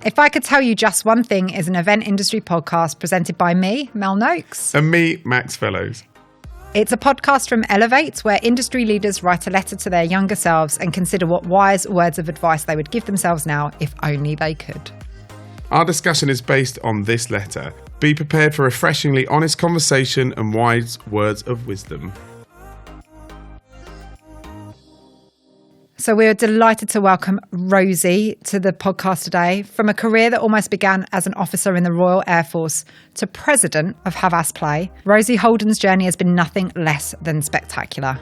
If I Could Tell You Just One Thing is an event industry podcast presented by me, Mel Noakes. And me, Max Fellows. It's a podcast from Elevate where industry leaders write a letter to their younger selves and consider what wise words of advice they would give themselves now if only they could. Our discussion is based on this letter. Be prepared for refreshingly honest conversation and wise words of wisdom. So we're delighted to welcome Rosie to the podcast today. From a career that almost began as an officer in the Royal Air Force to president of Havas Play, Rosie Holden's journey has been nothing less than spectacular.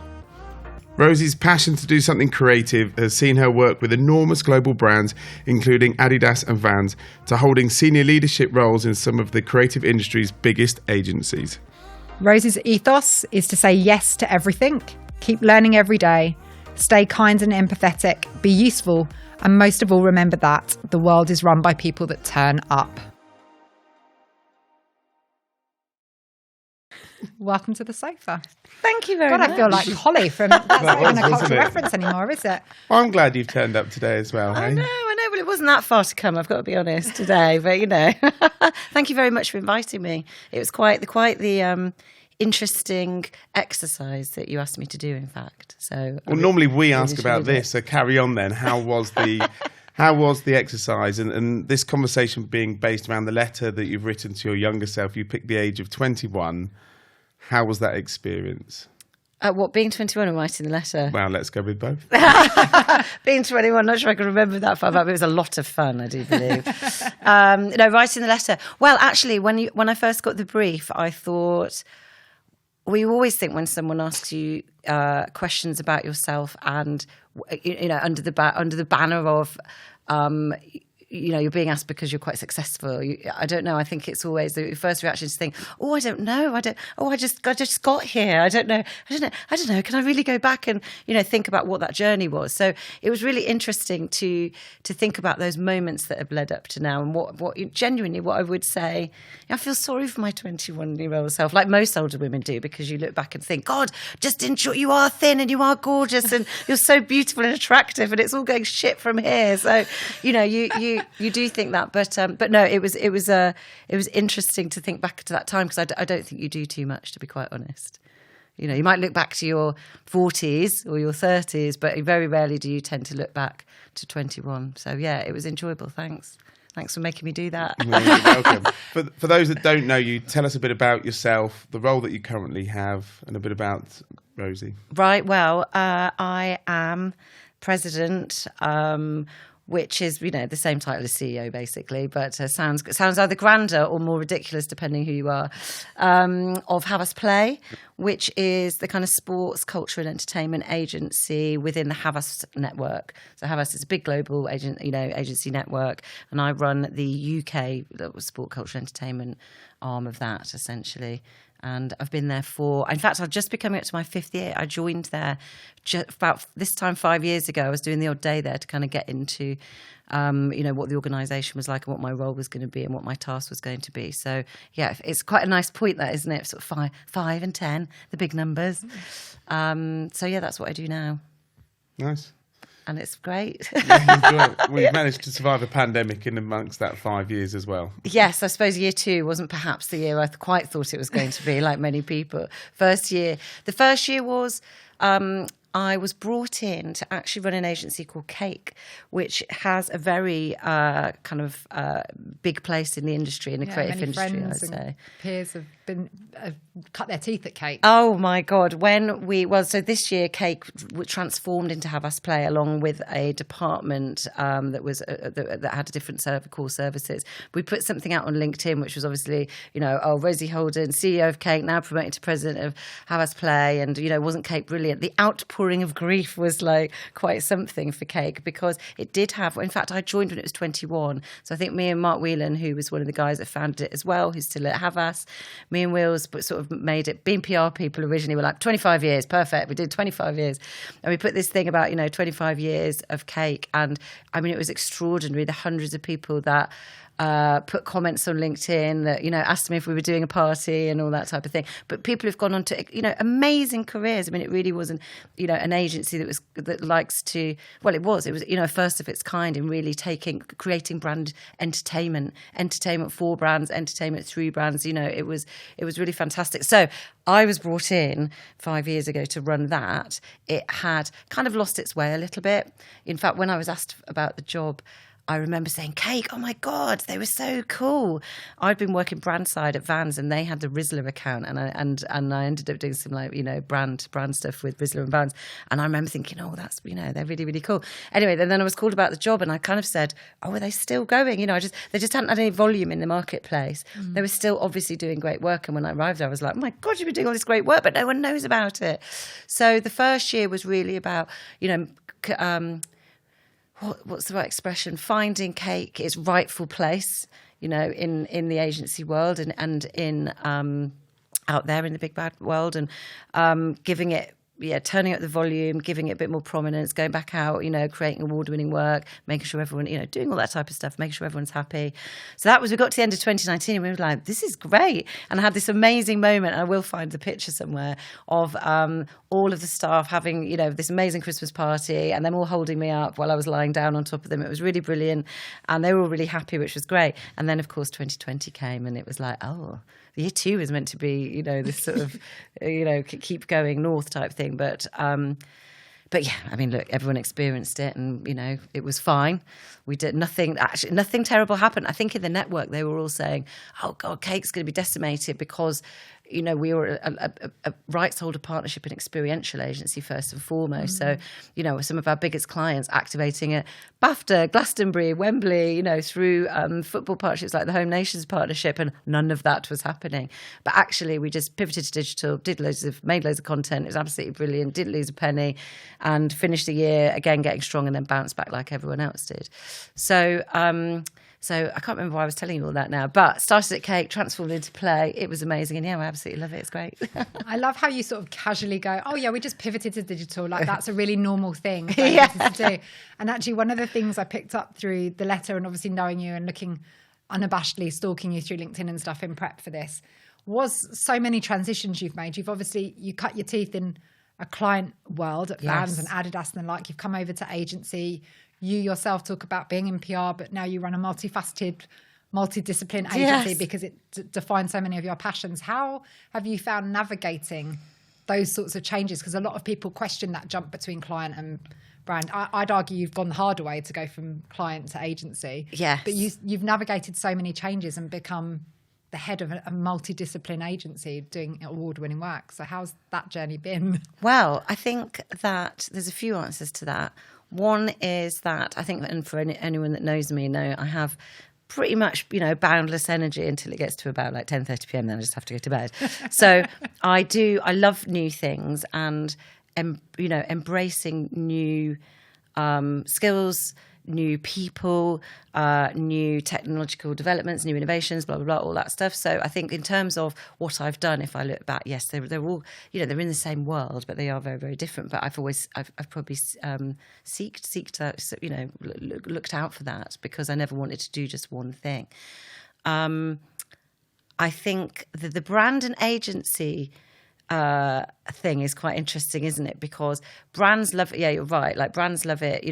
Rosie's passion to do something creative has seen her work with enormous global brands, including Adidas and Vans, to holding senior leadership roles in some of the creative industry's biggest agencies. Rosie's ethos is to say yes to everything, keep learning every day, stay kind and empathetic, be useful, and most of all, remember that the world is run by people that turn up. Welcome to the sofa. Thank you very much. I feel like Holly from That's Not Even a Cultural Reference anymore, is it? I'm glad you've turned up today as well. I know. Well, it wasn't that far to come, I've got to be honest, today. But, you know, thank you very much for inviting me. It was quite the interesting exercise that you asked me to do, in fact. So, well, normally we ask about this, so carry on then. How was the exercise? And this conversation being based around the letter that you've written to your younger self, you picked the age of 21. How was that experience? Being 21 or writing the letter? Well, let's go with both. Being 21, not sure I can remember that far back, but it was a lot of fun, I do believe. Writing the letter. Well, actually, when I first got the brief, I thought, we always think when someone asks you questions about yourself and, you know, under the banner of, you know, you're being asked because you're quite successful. I don't know. I think it's always the first reaction to think, I don't know. I just got here. I don't know. Can I really go back and, you know, think about what that journey was? So it was really interesting to think about those moments that have led up to now, and what genuinely what I would say. I feel sorry for my 21-year-old self, like most older women do, because you look back and think, God, just enjoy. You are thin and you are gorgeous and you're so beautiful and attractive, and it's all going shit from here. So, you know, you do think that, but no, it was interesting to think back to that time, because I don't think you do too much, to be quite honest. You know, you might look back to your 40s or your 30s, but very rarely do you tend to look back to 21. So yeah, it was enjoyable. Thanks for making me do that. You're welcome. For those that don't know you, tell us a bit about yourself, the role that you currently have, and a bit about Rosie. Right. Well, I am president. Which is, you know, the same title as CEO, basically, but sounds either grander or more ridiculous, depending who you are, of Havas Play, which is the kind of sports, culture and entertainment agency within the Havas network. So Havas is a big global agency network, and I run the UK sport, culture and entertainment arm of that, essentially. And I've been there in fact, I've just been coming up to my 5th year. I joined there about this time 5 years ago. I was doing the odd day there to kind of get into, you know, what the organisation was like and what my role was going to be and what my task was going to be. So, yeah, it's quite a nice point, that, isn't it? Sort of 5 and 10, the big numbers. So, yeah, that's what I do now. Nice. And it's great. We've managed to survive a pandemic in amongst that 5 years as well. Yes, I suppose year 2 wasn't perhaps the year I quite thought it was going to be, like many people. The first year was I was brought in to actually run an agency called Cake, which has a very kind of big place in the industry, in the creative industry, I'd say. Peers have cut their teeth at Cake. Oh my God! So this year Cake transformed into Havas Play, along with a department that had a different set of core services. We put something out on LinkedIn, which was obviously, you know, Rosie Holden, CEO of Cake, now promoted to president of Havas Play, and, you know, wasn't Cake brilliant? The outpouring of grief was like quite something for Cake, because it did have. In fact, I joined when it was 21, so I think me and Mark Whelan, who was one of the guys that founded it as well, who's still at Havas, me and Wills sort of made it. Being PR people originally were like 25 years, perfect. We did 25 years, and we put this thing about, you know, 25 years of Cake, and I mean, it was extraordinary. The hundreds of people that put comments on LinkedIn that, asked me if we were doing a party and all that type of thing. But people who've gone on to, amazing careers. I mean, it really wasn't, an agency that likes to, well, it was, a first of its kind in really creating brand entertainment for brands, entertainment through brands. It was really fantastic. So I was brought in 5 years ago to run that. It had kind of lost its way a little bit. In fact, when I was asked about the job, I remember saying, Cake, oh my God, they were so cool. I'd been working brand side at Vans and they had the Rizzler account and I ended up doing some brand stuff with Rizzler and Vans. And I remember thinking, oh, that's, they're really, really cool. Anyway, then I was called about the job and I kind of said, oh, are they still going? They just hadn't had any volume in the marketplace. Mm. They were still obviously doing great work. And when I arrived there, I was like, oh my God, you've been doing all this great work, but no one knows about it. So the first year was really about, what's the right expression? Finding Cake its rightful place, in the agency world and in out there in the big bad world, and giving it. Turning up the volume, giving it a bit more prominence, going back out, creating award-winning work, making sure everyone, doing all that type of stuff, making sure everyone's happy. So we got to the end of 2019 and we were like, this is great. And I had this amazing moment, and I will find the picture somewhere, of all of the staff having, this amazing Christmas party and them all holding me up while I was lying down on top of them. It was really brilliant. And they were all really happy, which was great. And then, of course, 2020 came and it was like, oh, year 2 was meant to be, this sort of, keep going north type thing. But yeah, I mean, look, everyone experienced it and, it was fine. We did nothing terrible happened. I think in the network, they were all saying, oh God, Cake's going to be decimated because, we were a rights holder partnership and experiential agency first and foremost. Mm. So, some of our biggest clients activating at BAFTA, Glastonbury, Wembley, through football partnerships like the Home Nations Partnership, and none of that was happening. But actually, we just pivoted to digital, made loads of content. It was absolutely brilliant, didn't lose a penny, and finished the year again getting strong and then bounced back like everyone else did. So I can't remember why I was telling you all that now, but started at Cake, transformed into Play. It was amazing. And yeah, I absolutely love it. It's great. I love how you sort of casually go, oh yeah, we just pivoted to digital. Like that's a really normal thing to do. And actually one of the things I picked up through the letter and obviously knowing you and looking unabashedly, stalking you through LinkedIn and stuff in prep for this, was so many transitions you've made. You cut your teeth in a client world at Vans and Adidas and the like. You've come over to agency. You yourself talk about being in PR, but now you run a multifaceted, multidiscipline agency because it defines so many of your passions. How have you found navigating those sorts of changes? Because a lot of people question that jump between client and brand. I'd argue you've gone the harder way to go from client to agency. Yes. But you've navigated so many changes and become the head of a multidiscipline agency doing award-winning work. So how's that journey been? Well, I think that there's a few answers to that. One is that I think, and for anyone that knows me, I have pretty much, boundless energy until it gets to about like 10:30 p.m. Then I just have to go to bed. So I love new things and, embracing new skills, new people, new technological developments, new innovations, blah, blah, blah, all that stuff. So I think in terms of what I've done, if I look back, yes, they're all, they're in the same world, but they are very, very different. But I've probably looked out for that because I never wanted to do just one thing. I think that the brand and agency thing is quite interesting, isn't it? Because brands love it. Yeah, you're right. Like brands love it.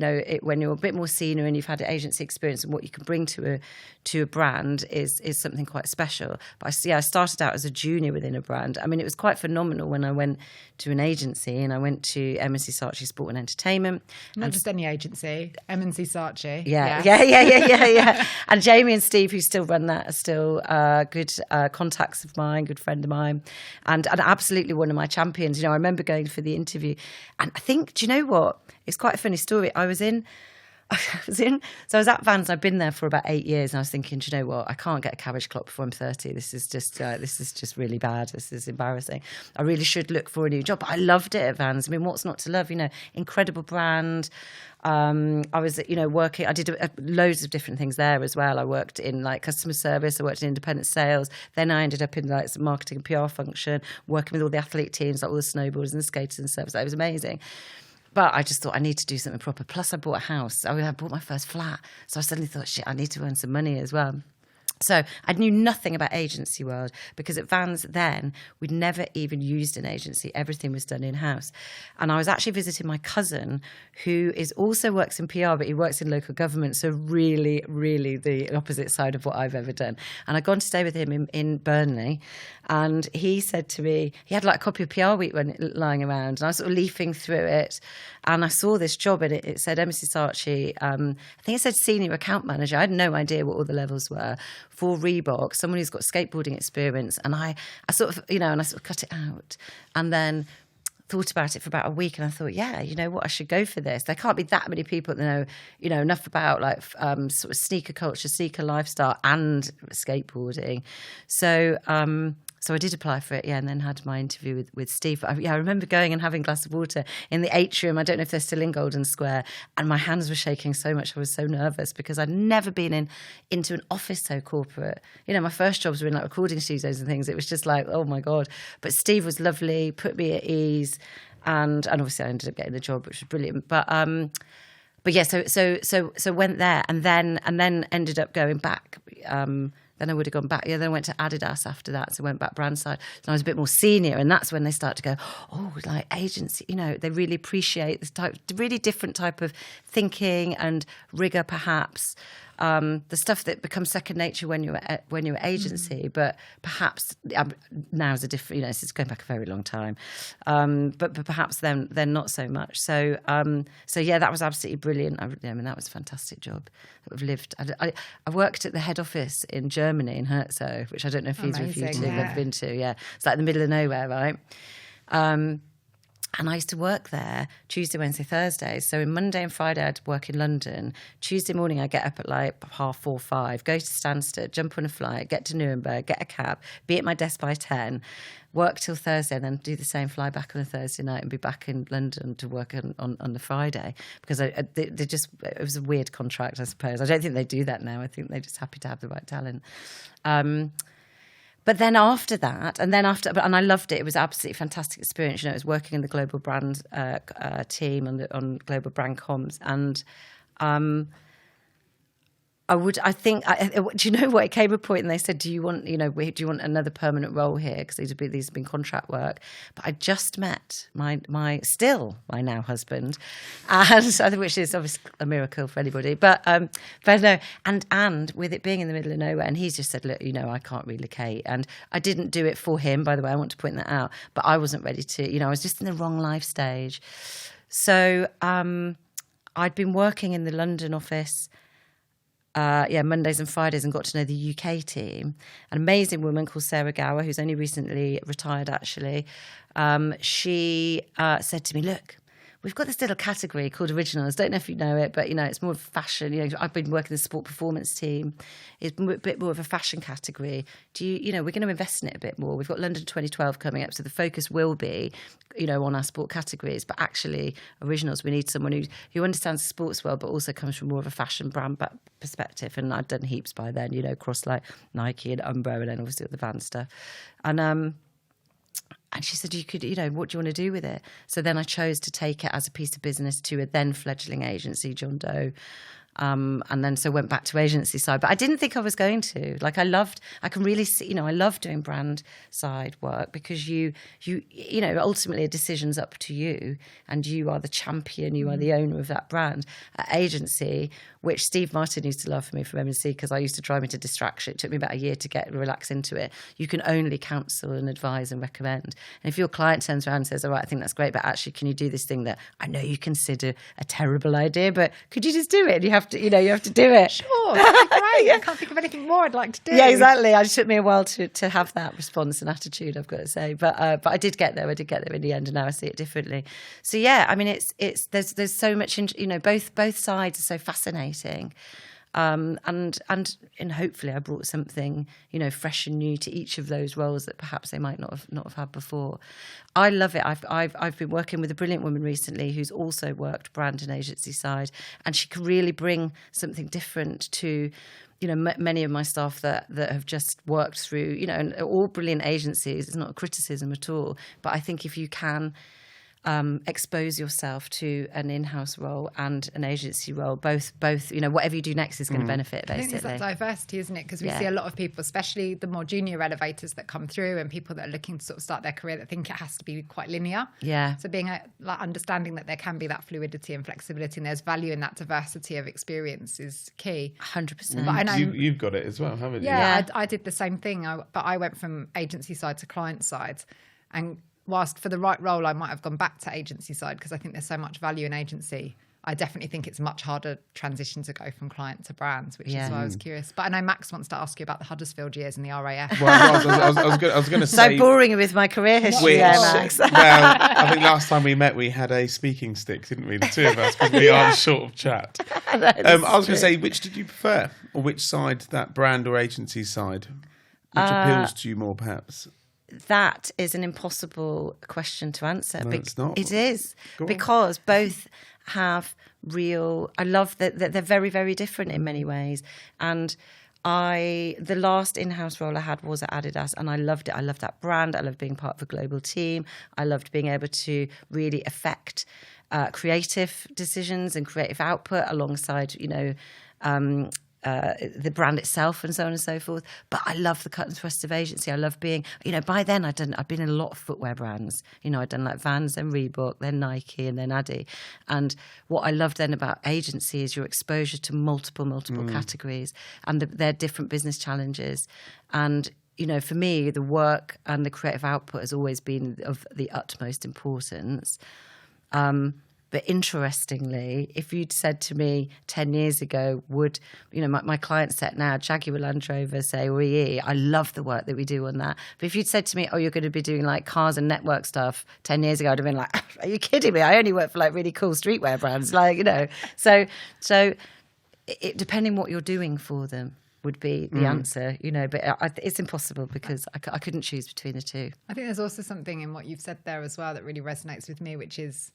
When you're a bit more senior and you've had agency experience, and what you can bring to a brand is something quite special. But I started out as a junior within a brand. I mean, it was quite phenomenal when I went to an agency and I went to M&C Saatchi Sport and Entertainment. Not just any agency, M&C Saatchi. Yeah. And Jamie and Steve, who still run that, are still good contacts of mine, good friend of mine, and absolutely one of my champions. I remember going for the interview, and I think, do you know what? It's quite a funny story. I was at Vans. I've been there for about 8 years, and I was thinking, do you know what? I can't get a cabbage clock before I'm 30. This is just really bad. This is embarrassing. I really should look for a new job. But I loved it at Vans. I mean, what's not to love? Incredible brand. I was, working. I did loads of different things there as well. I worked in like customer service. I worked in independent sales. Then I ended up in like some marketing and PR function, working with all the athlete teams, like all the snowboarders and the skaters and stuff. So it was amazing. But I just thought I need to do something proper. Plus, I bought a house. I bought my first flat. So I suddenly thought, shit, I need to earn some money as well. So I knew nothing about agency world, because at Vans then, we'd never even used an agency. Everything was done in-house. And I was actually visiting my cousin, who also works in PR, but he works in local government. So really, really the opposite side of what I've ever done. And I'd gone to stay with him in Burnley. And he said to me, he had like a copy of PR Week lying around. And I was sort of leafing through it. And I saw this job, and it said Mrs. Archie, I think it said senior account manager. I had no idea what all the levels were, for Reebok, someone who's got skateboarding experience. And I sort of, and I sort of cut it out, and then thought about it for about a week, and I thought, yeah, you know what, I should go for this. There can't be that many people that know, enough about like sort of sneaker culture, sneaker lifestyle, and skateboarding. So I did apply for it, and then had my interview with Steve. I remember going and having a glass of water in the atrium. I don't know if they're still in Golden Square. And my hands were shaking so much. I was so nervous, because I'd never been into an office so corporate. My first jobs were in like recording studios and things. It was just like, oh my God. But Steve was lovely, put me at ease. And obviously I ended up getting the job, which was brilliant. But yeah, so went there, and then ended up going back. Then I would have gone back. Yeah, then I went to Adidas after that, so I went back brand side. So I was a bit more senior, and that's when they start to go, oh, like agency, they really appreciate this really different type of thinking and rigor, perhaps. The stuff that becomes second nature when you're agency, but perhaps now is a different. This is going back a very long time, but perhaps then not so much. So yeah, that was absolutely brilliant. That was a fantastic job. I've lived. I worked at the head office in Germany, in Herzog, which I don't know if either of you two have been to. Yeah, it's like the middle of nowhere, right? And I used to work there Tuesday, Wednesday, Thursday. So in Monday and Friday, I'd work in London. Tuesday morning, I'd get up at like 4:30, 5, go to Stansted, jump on a flight, get to Nuremberg, get a cab, be at my desk by 10, work till Thursday, and then do the same, fly back on a Thursday night and be back in London to work on the Friday. Because it was a weird contract, I suppose. I don't think they do that now. I think they're just happy to have the right talent. But then after that, and I loved it. It was an absolutely fantastic experience. It was working in the global brand team on global brand comms, and do you know what? It came a point, and they said, "Do you want another permanent role here?" Because these have been contract work. But I just met my now husband, and which is obviously a miracle for anybody. But no, and with it being in the middle of nowhere, and he's just said, "Look, I can't relocate," and I didn't do it for him. By the way, I want to point that out. But I wasn't ready to. I was just in the wrong life stage. So I'd been working in the London office. Mondays and Fridays, and got to know the UK team. An amazing woman called Sarah Gower, who's only recently retired, actually. She said to me, look, we've got this little category called Originals. Don't know if you know it, but, it's more of fashion. I've been working in the sport performance team. It's a bit more of a fashion category. We're going to invest in it a bit more. We've got London 2012 coming up, so the focus will be, on our sport categories. But actually, Originals, we need someone who understands the sports world, but also comes from more of a fashion brand perspective. And I'd done heaps by then, across like Nike and Umbro, and then obviously the Vans stuff. And she said, you could, what do you want to do with it? So then I chose to take it as a piece of business to a then fledgling agency, John Doe. And then so went back to agency side. But I didn't think I was going to. Like I can really see, I love doing brand side work, because you ultimately a decision's up to you, and you are the champion, you are the owner of that brand. At agency, which Steve Martin used to love for me from M&C, because I used to drive me to distraction. It took me about a year to relax into it. You can only counsel and advise and recommend. And if your client turns around and says, all right, I think that's great, but actually, can you do this thing that I know you consider a terrible idea, but could you just do it? You have to do it. Sure, that'd be great. Yeah. I can't think of anything more I'd like to do. Yeah, exactly. It took me a while to have that response and attitude, I've got to say. But I did get there. I did get there in the end, and now I see it differently. So yeah, I mean, there's so much. Both sides are so fascinating. And hopefully I brought something fresh and new to each of those roles that perhaps they might not have had before. I love it. I've been working with a brilliant woman recently who's also worked brand and agency side, and she can really bring something different to many of my staff that have just worked through and all brilliant agencies. It's not a criticism at all, but I think if you can expose yourself to an in-house role and an agency role. Both, whatever you do next is going to benefit, basically. I think it's that diversity, isn't it? Because we see a lot of people, especially the more junior elevators that come through and people that are looking to sort of start their career, that think it has to be quite linear. Yeah. So being understanding that there can be that fluidity and flexibility and there's value in that diversity of experience is key. 100%. But I know You've got it as well, haven't you? Yeah, I did the same thing. But I went from agency side to client side. And whilst for the right role, I might have gone back to agency side because I think there's so much value in agency. I definitely think it's a much harder transition to go from client to brands, which is why I was curious. But I know Max wants to ask you about the Huddersfield years and the RAF. Well, I was going to say... So boring with my career history there, Max. Well, I think last time we met, we had a speaking stick, didn't we? The two of us, because we are short of chat. I was going to say, which did you prefer? Or which side, that brand or agency side? Which appeals to you more, perhaps? That is an impossible question to answer. No, it's not. It is. Because both have real... I love that they're very, very different in many ways. And the last in-house role I had was at Adidas, and I loved it. I loved that brand. I loved being part of a global team. I loved being able to really affect creative decisions and creative output alongside, the brand itself and so on and so forth. But I love the cut and thrust of agency. I love being, by then I'd been in a lot of footwear brands. I'd done like Vans, then Reebok, then Nike, and then Adi. And what I loved then about agency is your exposure to multiple categories and their different business challenges. And for me, the work and the creative output has always been of the utmost importance. But interestingly, if you'd said to me 10 years ago, would, my client set now, Jaguar Land Rover, say, OEE, I love the work that we do on that. But if you'd said to me, you're going to be doing like cars and network stuff 10 years ago, I'd have been like, are you kidding me? I only work for like really cool streetwear brands. So depending what you're doing for them would be the answer, but it's impossible because I couldn't choose between the two. I think there's also something in what you've said there as well that really resonates with me, which is,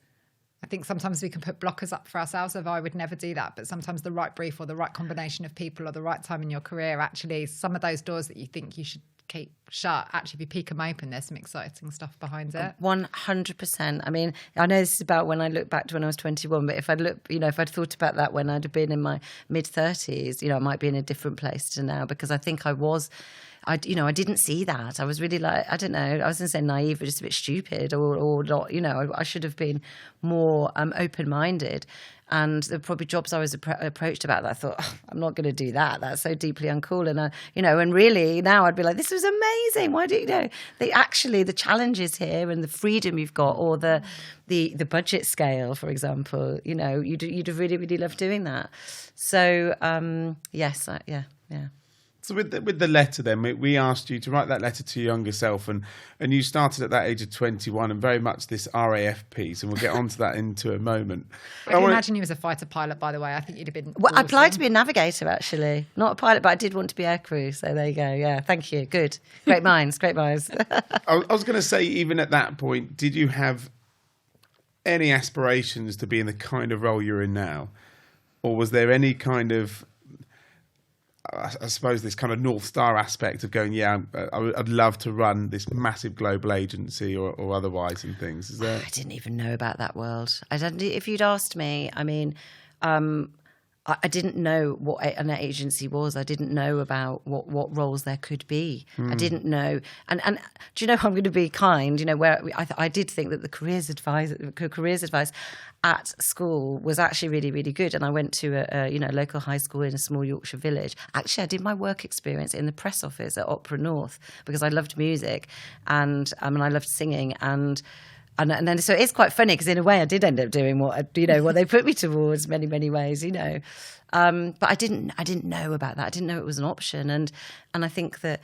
I think sometimes we can put blockers up for ourselves of, I would never do that. But sometimes the right brief or the right combination of people or the right time in your career, actually, some of those doors that you think you should keep shut, actually, if you peek them open, there's some exciting stuff behind it. 100%. I mean, I know this is about when I look back to when I was 21, but if I'd thought about that when I'd have been in my mid-30s, I might be in a different place to now, because I think I didn't see that. I was really like, I don't know, I was going to say naive, but just a bit stupid or not, I should have been more open-minded. And there were probably jobs I was approached about that I thought, I'm not going to do that. That's so deeply uncool. And, and really now I'd be like, this was amazing. Why do you know? The challenges here and the freedom you've got, or the budget scale, for example, you'd have really, really loved doing that. So, yes, yeah. So with the letter then, we asked you to write that letter to your younger self, and you started at that age of 21 and very much this RAF piece, and we'll get onto that into a moment. I can imagine you as a fighter pilot, by the way. I think you'd have been I applied to be a navigator, actually. Not a pilot, but I did want to be aircrew, so there you go. Yeah, thank you. Good. Great minds, great minds. I was going to say, even at that point, did you have any aspirations to be in the kind of role you're in now? Or was there any kind of... I suppose this kind of North Star aspect of going, I'd love to run this massive global agency or otherwise and things. Is there? I didn't even know about that world. If you'd asked me, I mean, I didn't know what an agency was. I didn't know about what roles there could be. I didn't know. And do you know, I'm going to be kind, where I did think that the careers advice at school was actually really, really good. And I went to a local high school in a small Yorkshire village. Actually, I did my work experience in the press office at Opera North because I loved music and I loved singing and then so it's quite funny because in a way I did end up doing what they put me towards many, many ways, But I didn't know about that. I didn't know it was an option. And I think that,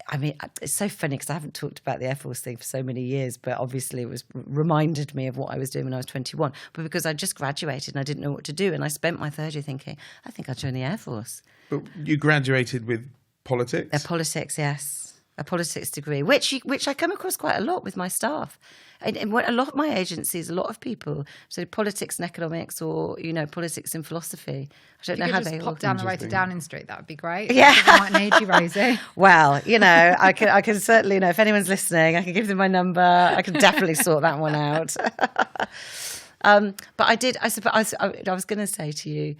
I mean, it's so funny because I haven't talked about the Air Force thing for so many years, but obviously it reminded me of what I was doing when I was 21. But because I just graduated and I didn't know what to do, and I spent my third year thinking, I think I'll join the Air Force. But you graduated with politics? Politics, yes. a politics degree, which I come across quite a lot with my staff. And what a lot of my agencies, a lot of people, so politics and economics, or politics and philosophy. I don't know how they pop down the road to Downing Street. That would be great. Yeah, I might need you, Rosie. Well, I can certainly, if anyone's listening, I can give them my number. I can definitely sort that one out. But I suppose I was going to say to you,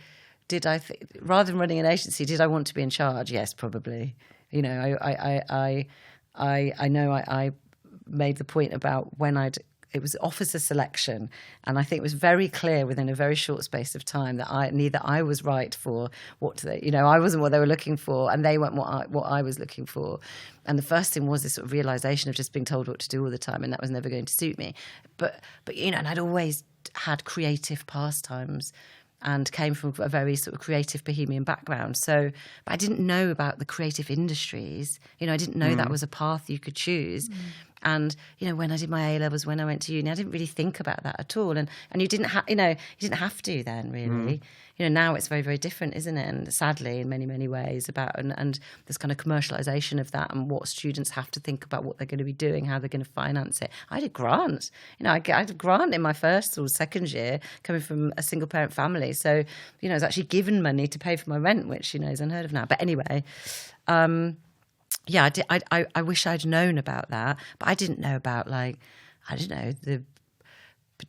rather than running an agency, did I want to be in charge? Yes, probably. I know I made the point about when it was officer selection, and I think it was very clear within a very short space of time that neither I was right for I wasn't what they were looking for, and they weren't what I was looking for. And the first thing was this sort of realization of just being told what to do all the time, and that was never going to suit me. But and I'd always had creative pastimes and came from a very sort of creative bohemian background. So, but I didn't know about the creative industries. I didn't know that was a path you could choose. And when I did my A-levels, when I went to uni, I didn't really think about that at all. And you didn't have to then, really. Now it's very, very different, isn't it? And sadly, in many, many ways, and this kind of commercialisation of that, and what students have to think about what they're going to be doing, how they're going to finance it. I did grants. I had a grant in my first or second year, coming from a single parent family. So, I was actually given money to pay for my rent, which is unheard of now. But anyway. I wish I'd known about that, but I didn't know about the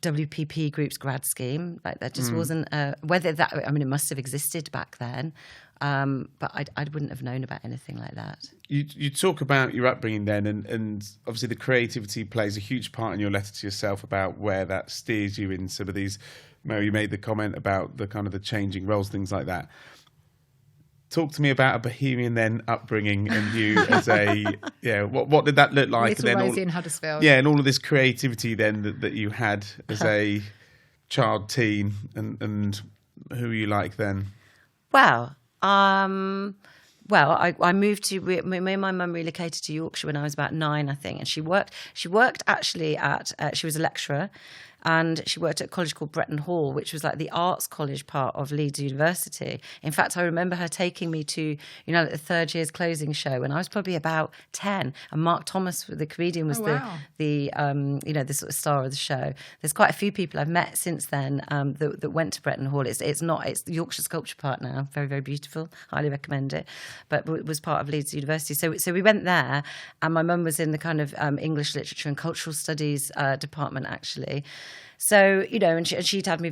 WPP Group's grad scheme. That just wasn't whether that. I mean, it must have existed back then, but I wouldn't have known about anything like that. You talk about your upbringing then, and obviously the creativity plays a huge part in your letter to yourself about where that steers you in some of these. Mary, you made the comment about the kind of the changing roles, things like that. Talk to me about a bohemian then upbringing, and you as what did that look like? Little Rosie in Huddersfield. Yeah, and all of this creativity then that you had as a child, teen, and who were you like then? Well, I moved to. Me and my mum relocated to Yorkshire when I was about 9, I think, and she worked actually at. She was a lecturer. And she worked at a college called Bretton Hall, which was like the arts college part of Leeds University. In fact, I remember her taking me to, the third year's closing show when I was probably about 10. And Mark Thomas, the comedian, was the sort of star of the show. There's quite a few people I've met since then that went to Bretton Hall. It's the Yorkshire Sculpture Park now. Very, very beautiful. Highly recommend it. But it was part of Leeds University. So we went there, and my mum was in the kind of English literature and cultural studies department, actually. So, and she'd had me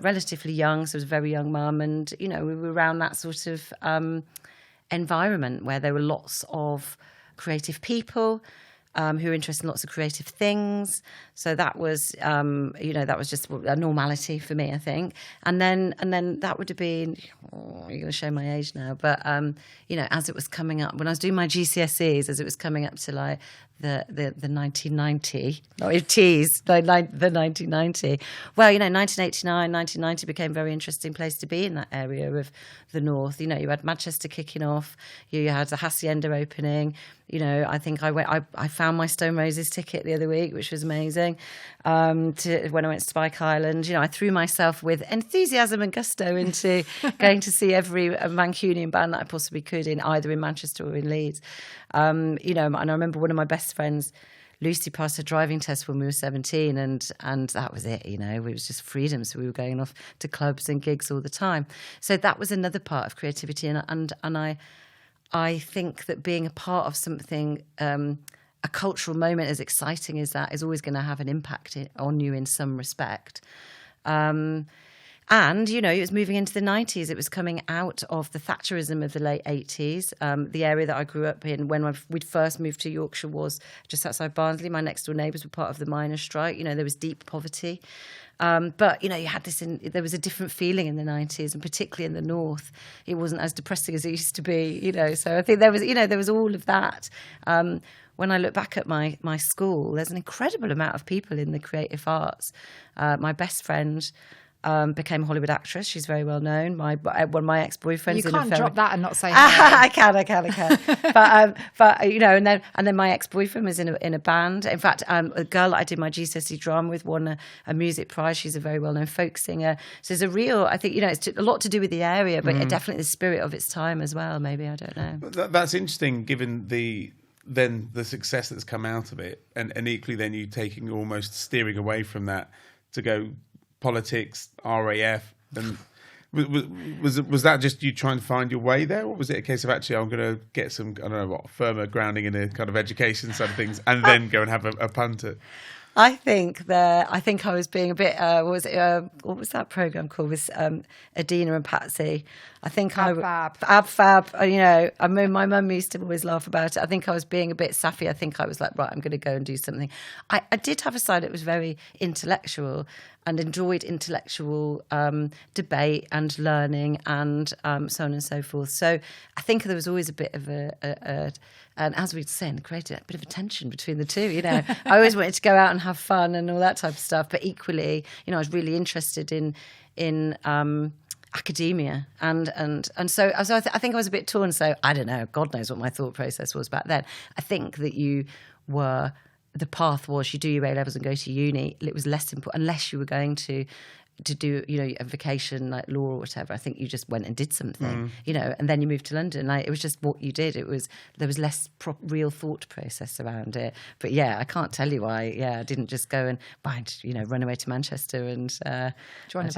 relatively young, so I was a very young mum, and, we were around that sort of environment where there were lots of creative people who were interested in lots of creative things. So that was, that was just a normality for me, I think. And then that would have been, you're going to show my age now, but, as it was coming up, when I was doing my GCSEs, as it was coming up to like the 1990, not it teased, the 1990. Well, 1989, 1990 became a very interesting place to be in that area of the north. You had Manchester kicking off, you had the Hacienda opening. I think I found my Stone Roses ticket the other week, which was amazing. When I went to Spike Island, I threw myself with enthusiasm and gusto into going to see every Mancunian band that I possibly could either in Manchester or in Leeds. And I remember one of my best friends, Lucy, passed her driving test when we were 17, and that was it. It was just freedom. So we were going off to clubs and gigs all the time. So that was another part of creativity, and I think that being a part of something, a cultural moment as exciting as that, is always going to have an impact on you in some respect. And, it was moving into the 90s. It was coming out of the Thatcherism of the late 80s. The area that I grew up in when we'd first moved to Yorkshire was just outside Barnsley. My next door neighbours were part of the miners' strike. There was deep poverty. But, you had this, there was a different feeling in the 90s, and particularly in the north. It wasn't as depressing as it used to be, So I think there was all of that. When I look back at my school, there's an incredible amount of people in the creative arts. My best friend became a Hollywood actress. She's very well known. One of my ex-boyfriends. You can't drop that and not say hello. I can. But and then my ex-boyfriend was in a band. In fact, a girl that I did my GCSE drama with won a music prize. She's a very well-known folk singer. So there's a real, I think, it's a lot to do with the area, but definitely the spirit of its time as well. Maybe, I don't know. That's interesting, given the then the success that's come out of it, and equally then you taking almost steering away from that to go politics, RAF, and was that just you trying to find your way there, or was it a case of actually I'm going to get some, I don't know what, firmer grounding in a kind of education side of things and then go and have a punt at? I think I was being a bit. What was that program called? With Adina and Patsy. I think Fab. I mean, my mum used to always laugh about it. I think I was being a bit sappy. I think I was like, right, I'm going to go and do something. I did have a side that was very intellectual and enjoyed intellectual debate and learning and so on and so forth. So I think there was always a bit of and as we'd say, created a bit of a tension between the two. I always wanted to go out and have fun and all that type of stuff, but equally, I was really interested in academia, and so I think I was a bit torn. So I don't know. God knows what my thought process was back then. I think that the path was you do your A-levels and go to uni. It was less important unless you were going to do a vacation like law or whatever. I think you just went and did something, and then you moved to London. It was just what you did. There was less real thought process around it. But I can't tell you why. I didn't just go and run away to Manchester and join a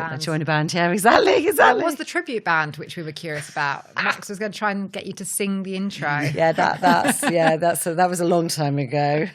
band. Yeah, exactly. What was the tribute band which we were curious about? Max was going to try and get you to sing the intro. Yeah, that was a long time ago.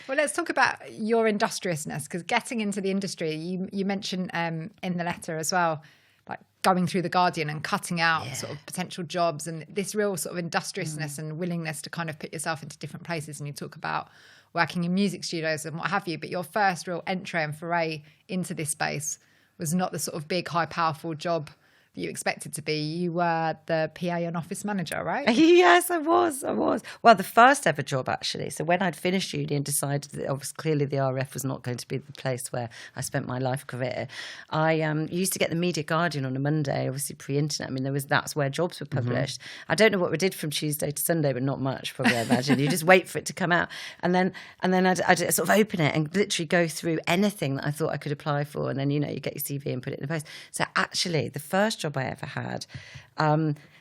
Well, let's talk about your industriousness, because getting into the industry, you mentioned in the letter as well, like going through The Guardian and cutting out sort of potential jobs and this real sort of industriousness and willingness to kind of put yourself into different places. And you talk about working in music studios and what have you, but your first real entry and foray into this space was not the sort of big, high, powerful job that you expected to be. You were the PA and office manager, right? Yes, I was. Well, the first ever job, actually. So when I'd finished uni and decided that obviously clearly the RF was not going to be the place where I spent my life career, I used to get the Media Guardian on a Monday, obviously pre-internet. I mean, that's where jobs were published. Mm-hmm. I don't know what we did from Tuesday to Sunday, but not much, probably, I imagine. You just wait for it to come out. And then I'd sort of open it and literally go through anything that I thought I could apply for. And then, you get your CV and put it in the post. So actually, the first job I ever had,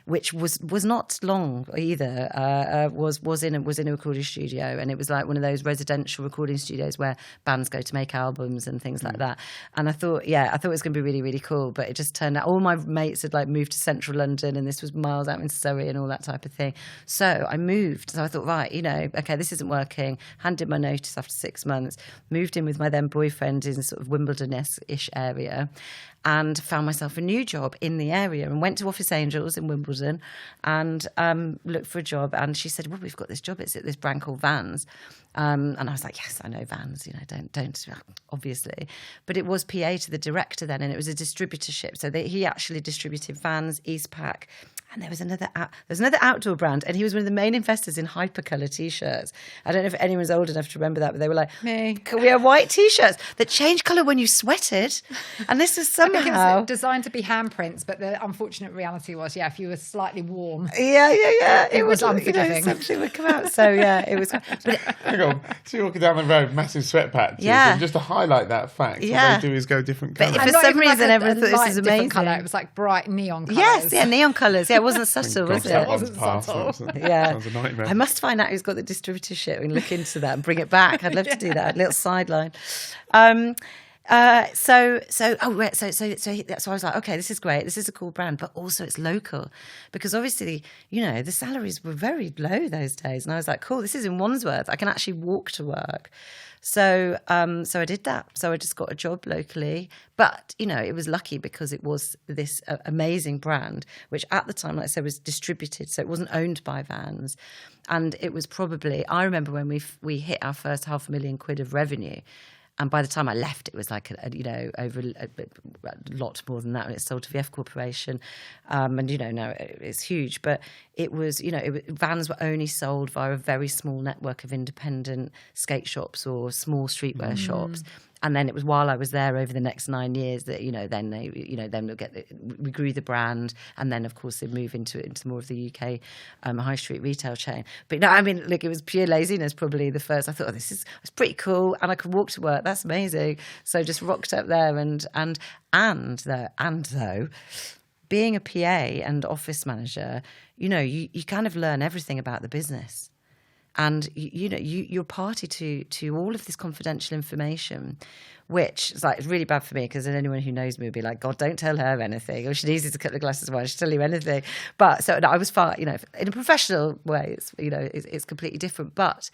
which was not long either, was in a recording studio, and it was like one of those residential recording studios where bands go to make albums and things like that. And I thought it was going to be really, really cool, but it just turned out all my mates had like moved to central London, and this was miles out in Surrey and all that type of thing. So I moved. So I thought, right, okay, this isn't working. Handed my notice after 6 months. Moved in with my then boyfriend in sort of Wimbledon-ish area, and found myself a new job in the area, and went to Office Angels in Wimbledon and looked for a job. And she said, well, we've got this job. It's at this brand called Vans. And I was like, yes, I know Vans, don't obviously. But it was PA to the director then, and it was a distributorship. So he actually distributed Vans, Eastpak, and there was another outdoor brand, and he was one of the main investors in Hypercolour T-shirts. I don't know if anyone's old enough to remember that, but they were like, me. We have white T-shirts that change colour when you sweated. And this is somehow... I think it was designed to be handprints, but the unfortunate reality was, if you were slightly warm. Yeah. It was unforgiving. Something would come out. So, it was... But Hang on. So you're walking down the road, massive sweat patches. Yeah. And just to highlight that fact, what they do is go different colours. But for some reason, everyone thought this was amazing. Colour. It was like bright neon colours. Yes, neon colours. Yeah, it wasn't subtle, was it? That wasn't subtle. Yeah. Sounds a nightmare. I must find out who's got the distributorship and look into that and bring it back. I'd love to do that. A little sideline. So I was like, okay, this is great. This is a cool brand, but also it's local, because obviously, the salaries were very low those days. And I was like, cool, this is in Wandsworth. I can actually walk to work. So I did that. So I just got a job locally. But, it was lucky because it was this amazing brand, which at the time, like I said, was distributed. So it wasn't owned by Vans. And it was probably, I remember when we hit our first £500,000 of revenue. And by the time I left, it was like, over a lot more than that when it sold to VF Corporation. And, now it's huge. But it was, Vans were only sold via a very small network of independent skate shops or small streetwear shops. And then it was while I was there over the next 9 years that, we grew the brand. And then, of course, they move into more of the UK high street retail chain. But no, I mean, look, it was pure laziness probably the first. I thought, it's pretty cool. And I could walk to work. That's amazing. So just rocked up there and though, being a PA and office manager, you kind of learn everything about the business. And you're party to all of this confidential information, which is like really bad for me, because then anyone who knows me would be like, God, don't tell her anything. Or she needs to cut the glasses of wine. She'll tell you anything. But so no, I was far, in a professional way, it's completely different. But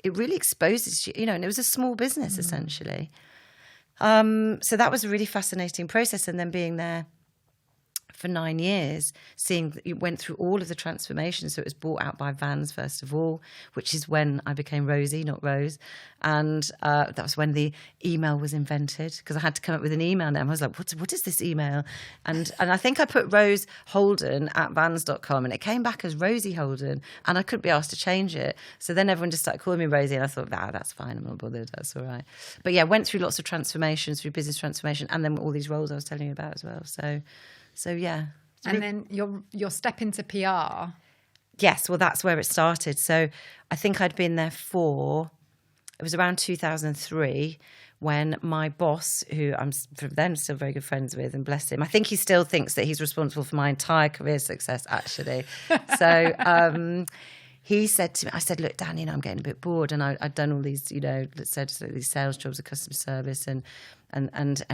it really exposes you, and it was a small business essentially. So that was a really fascinating process. And then being there for 9 years, seeing that you went through all of the transformations. So it was bought out by Vans, first of all, which is when I became Rosie, not Rose. And that was when the email was invented, because I had to come up with an email name. I was like, what is this email? And I think I put Rose Holden at vans.com, and it came back as Rosie Holden, and I couldn't be asked to change it. So then everyone just started calling me Rosie, and I thought, that's fine, I'm not bothered, that's all right. But yeah, went through lots of transformations, through business transformation, and then all these roles I was telling you about as well. So yeah. And then your step into PR. Yes, well, that's where it started. So I think I'd been there it was around 2003 when my boss, who I'm from then still very good friends with, and bless him, I think he still thinks that he's responsible for my entire career success, actually. So he said to me, I said, look, Dan, I'm getting a bit bored. And I'd done all these, these sales jobs of customer service. And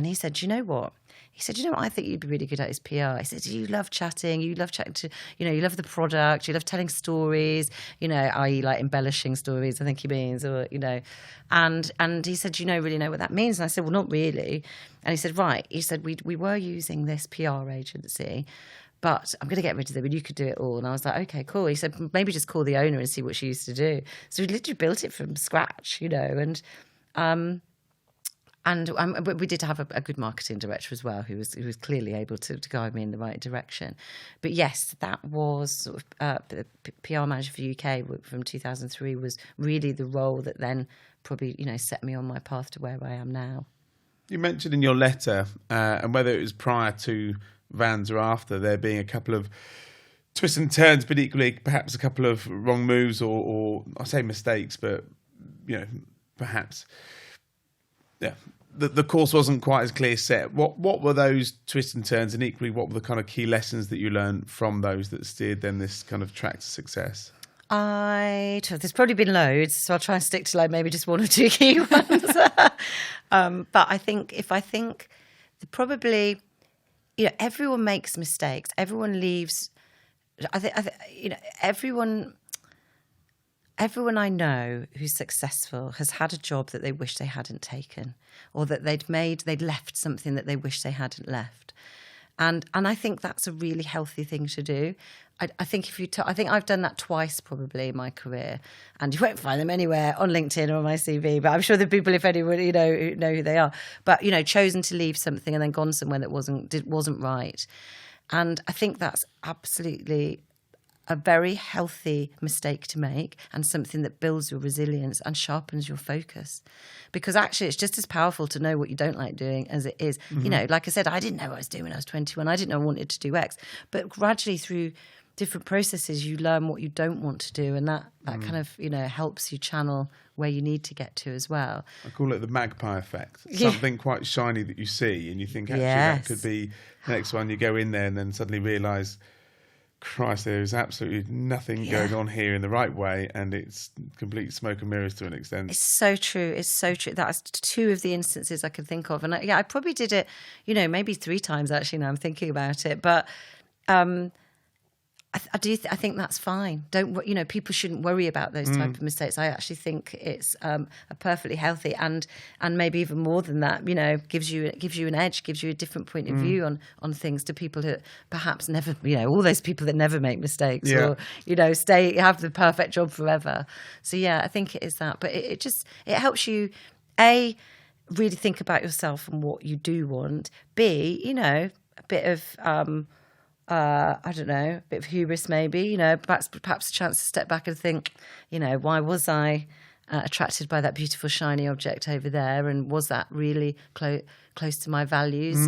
he said, you know what? He said, what I think you'd be really good at is PR. He said, you love chatting. You love chatting to, you love the product. You love telling stories, i.e. like embellishing stories, I think he means, or, And he said, really know what that means? And I said, well, not really. And he said, right. He said, we were using this PR agency, but I'm going to get rid of them and you could do it all. And I was like, okay, cool. He said, maybe just call the owner and see what she used to do. So we literally built it from scratch, and we did have a good marketing director as well, who was clearly able to guide me in the right direction. But yes, that was sort of the PR manager for UK from 2003 was really the role that then probably set me on my path to where I am now. You mentioned in your letter, and whether it was prior to Vans or after, there being a couple of twists and turns, but equally perhaps a couple of wrong moves or I say mistakes, but perhaps the course wasn't quite as clear set. What were those twists and turns, and equally what were the kind of key lessons that you learned from those that steered then this kind of track to success? There's probably been loads, so I'll try and stick to maybe just one or two key ones. But I think probably everyone makes mistakes. Everyone leaves. I think everyone I know who's successful has had a job that they wish they hadn't taken, or that they'd left something that they wish they hadn't left. And I think that's a really healthy thing to do. I think I think I've done that twice probably in my career, and you won't find them anywhere on LinkedIn or on my CV, but I'm sure the people, if anyone, who know who they are, but, chosen to leave something and then gone somewhere that wasn't right. And I think that's absolutely a very healthy mistake to make, and something that builds your resilience and sharpens your focus. Because actually it's just as powerful to know what you don't like doing as it is. Mm-hmm. Like I said, I didn't know what I was doing when I was 21. I didn't know I wanted to do X. But gradually through different processes, you learn what you don't want to do, and that kind of, helps you channel where you need to get to as well. I call it the magpie effect. Something quite shiny that you see and you think, actually, that could be the next one. You go in there and then suddenly realise, Christ, there is absolutely nothing going on here in the right way, and it's complete smoke and mirrors to an extent. It's so true. That's two of the instances I can think of. And I probably did it, maybe 3 times actually, now I'm thinking about it. But I think that's fine. People shouldn't worry about those type of mistakes. I actually think it's a perfectly healthy and maybe even more than that. Gives you an edge, gives you a different point of view on things to people who perhaps never. All those people that never make mistakes or have the perfect job forever. So I think it is that. But it helps you really think about yourself and what you do want. B, a bit of. I don't know, a bit of hubris maybe, perhaps a chance to step back and think, why was I attracted by that beautiful shiny object over there, and was that really close to my values?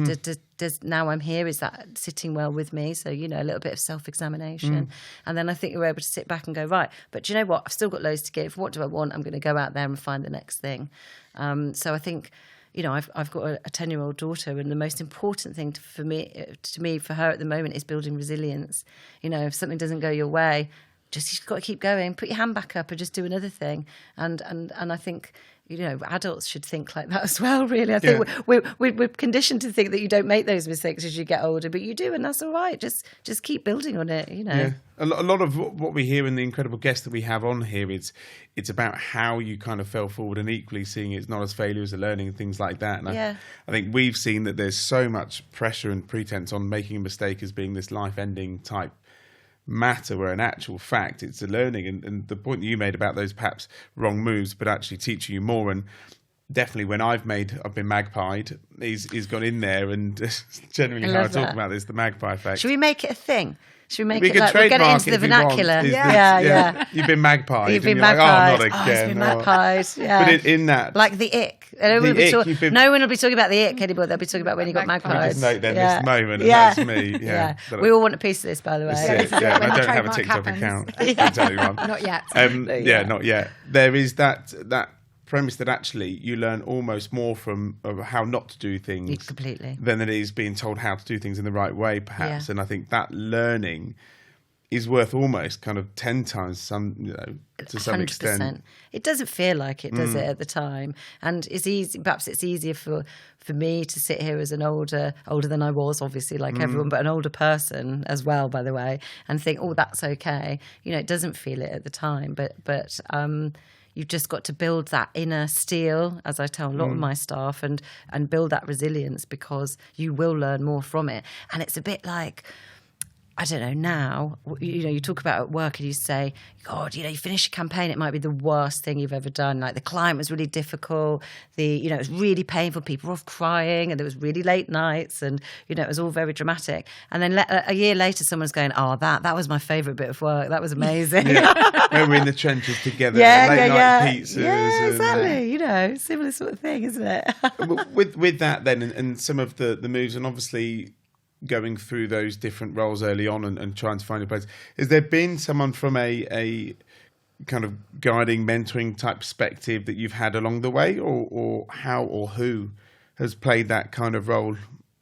Does now I'm here, is that sitting well with me? So, a little bit of self-examination. And then I think you're able to sit back and go, right, but do you know what? I've still got loads to give. What do I want? I'm going to go out there and find the next thing. So I think... I've got a 10-year-old daughter, and the most important thing for her at the moment is building resilience. If something doesn't go your way, you've got to keep going, put your hand back up and just do another thing. And I think, adults should think like that as well, really. I think we're conditioned to think that you don't make those mistakes as you get older, but you do, and that's all right. Just keep building on it, Yeah. A lot of what we hear in the incredible guests that we have on here, it's about how you kind of fell forward, and equally seeing it's not as failure as a learning and things like that. And I think we've seen that there's so much pressure and pretense on making a mistake as being this life-ending type matter, where in actual fact it's a learning, and the point you made about those perhaps wrong moves but actually teaching you more. And definitely when I've been magpied, he's gone in there, and generally how I talk about this, the magpie effect. Should we make it a thing? Should we make we it like, we'll get it into the vernacular? Yeah. You've been magpied. You've been magpied. Like, oh, not again. It's been magpied. Yeah. But in that, like the ick. No one will be talking about the ick anymore. They'll be talking about when you got magpied. Just note then this moment, and that's me. Yeah. We all want a piece of this, by the way. I don't have a TikTok account. Not yet. Not yet. There is that premise that actually you learn almost more from how not to do things completely than it is being told how to do things in the right way, perhaps. And I think that learning is worth almost kind of 10 times to some 100%. Extent. It doesn't feel like it, does it, at the time? And it's easy. Perhaps it's easier for me to sit here as an older than I was, obviously, like everyone, but an older person as well, by the way, and think, oh, that's okay. It doesn't feel it at the time, but you've just got to build that inner steel, as I tell a lot of my staff, and build that resilience, because you will learn more from it. And it's a bit like, I don't know, now, you talk about at work and you say, God, you finish a campaign, it might be the worst thing you've ever done. Like the client was really difficult. It was really painful. People were off crying, and there was really late nights, and, it was all very dramatic. And then a year later, someone's going, oh, that was my favourite bit of work. That was amazing. When we're in the trenches together, late night pizzas. Yeah, exactly. Similar sort of thing, isn't it? with that then, and some of the moves, and obviously going through those different roles early on and trying to find a place, has there been someone from a kind of guiding, mentoring type perspective that you've had along the way, or how or who has played that kind of role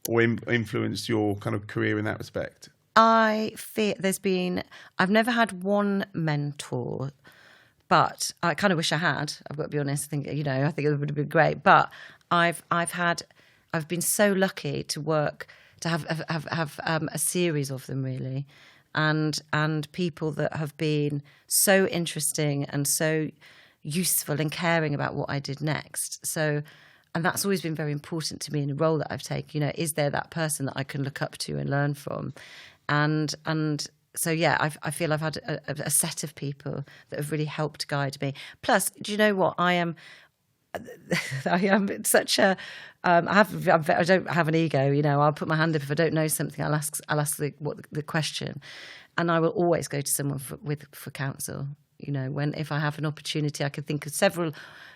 or influenced your kind of career in that respect? I fear I've never had one mentor, but I kind of wish I had. I've got to be honest. I think it would have been great. But I've been so lucky to have a series of them, really, and people that have been so interesting and so useful and caring about what I did next. So, and that's always been very important to me in the role that I've taken. Is there that person that I can look up to and learn from? And so, I feel I've had a set of people that have really helped guide me. Plus, do you know what? I am such a. I don't have an ego. I'll put my hand up if I don't know something. I'll ask the question, and I will always go to someone for counsel. If I have an opportunity, I can think of several,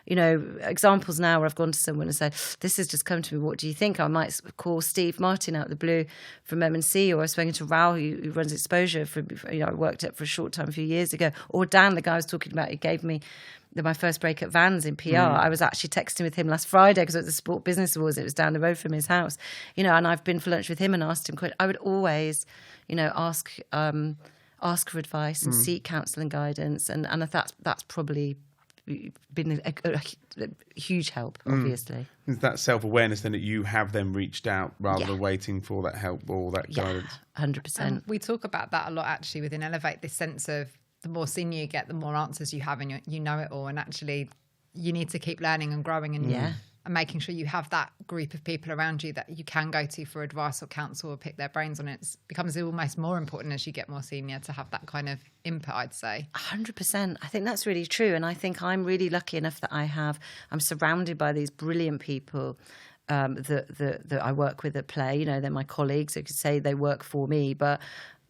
examples now where I've gone to someone and said, this has just come to me, what do you think? I might call Steve Martin out of the blue from M&C, or I've spoken to Raoul, who runs Exposure, I worked at for a short time a few years ago, or Dan, the guy I was talking about, who gave me my first break at Vans in PR. I was actually texting with him last Friday because it was the Sport Business Awards. It was down the road from his house, and I've been for lunch with him and asked him questions. I would always, ask for advice and seek counsel and guidance, and that's probably been a huge help, obviously. Is that self-awareness then that you have then reached out rather than waiting for that help or that guidance? 100%. We talk about that a lot actually within Elevate, this sense of the more senior you get, the more answers you have, and you know it all, and actually you need to keep learning and growing and making sure you have that group of people around you that you can go to for advice or counsel or pick their brains on it. It becomes almost more important as you get more senior to have that kind of input, I'd say. 100%. I think that's really true. And I think I'm really lucky enough that I'm surrounded by these brilliant people that I work with at Play. They're my colleagues. I could say they work for me, but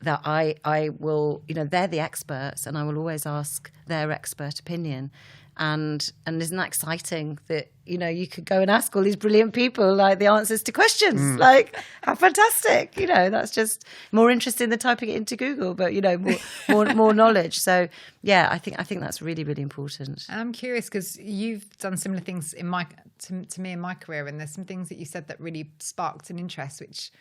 that I will, they're the experts, and I will always ask their expert opinion. And isn't that exciting that, you could go and ask all these brilliant people like the answers to questions, like how fantastic, that's just more interesting than typing it into Google, but more knowledge. So I think that's really, really important. And I'm curious because you've done similar things to me in my career, and there's some things that you said that really sparked an interest, which,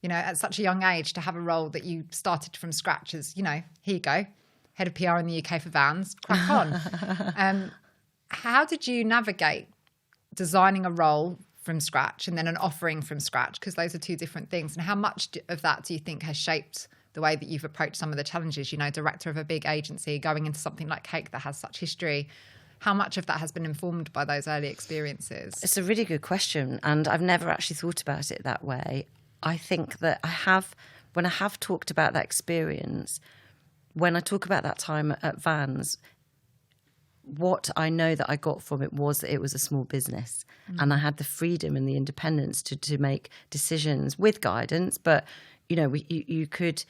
at such a young age to have a role that you started from scratch as, here you go. head of PR in the UK for Vans. Crack on. How did you navigate designing a role from scratch and then an offering from scratch? Because those are two different things. And how much of that do you think has shaped the way that you've approached some of the challenges? You know, director of a big agency, going into something like Cake that has such history. How much of that has been informed by those early experiences? It's a really good question, and I've never actually thought about it that way. I think that when I have talked about that experience, when I talk about that time at Vans, what I know that I got from it was that it was a small business, and I had the freedom and the independence to make decisions with guidance. But you know, you could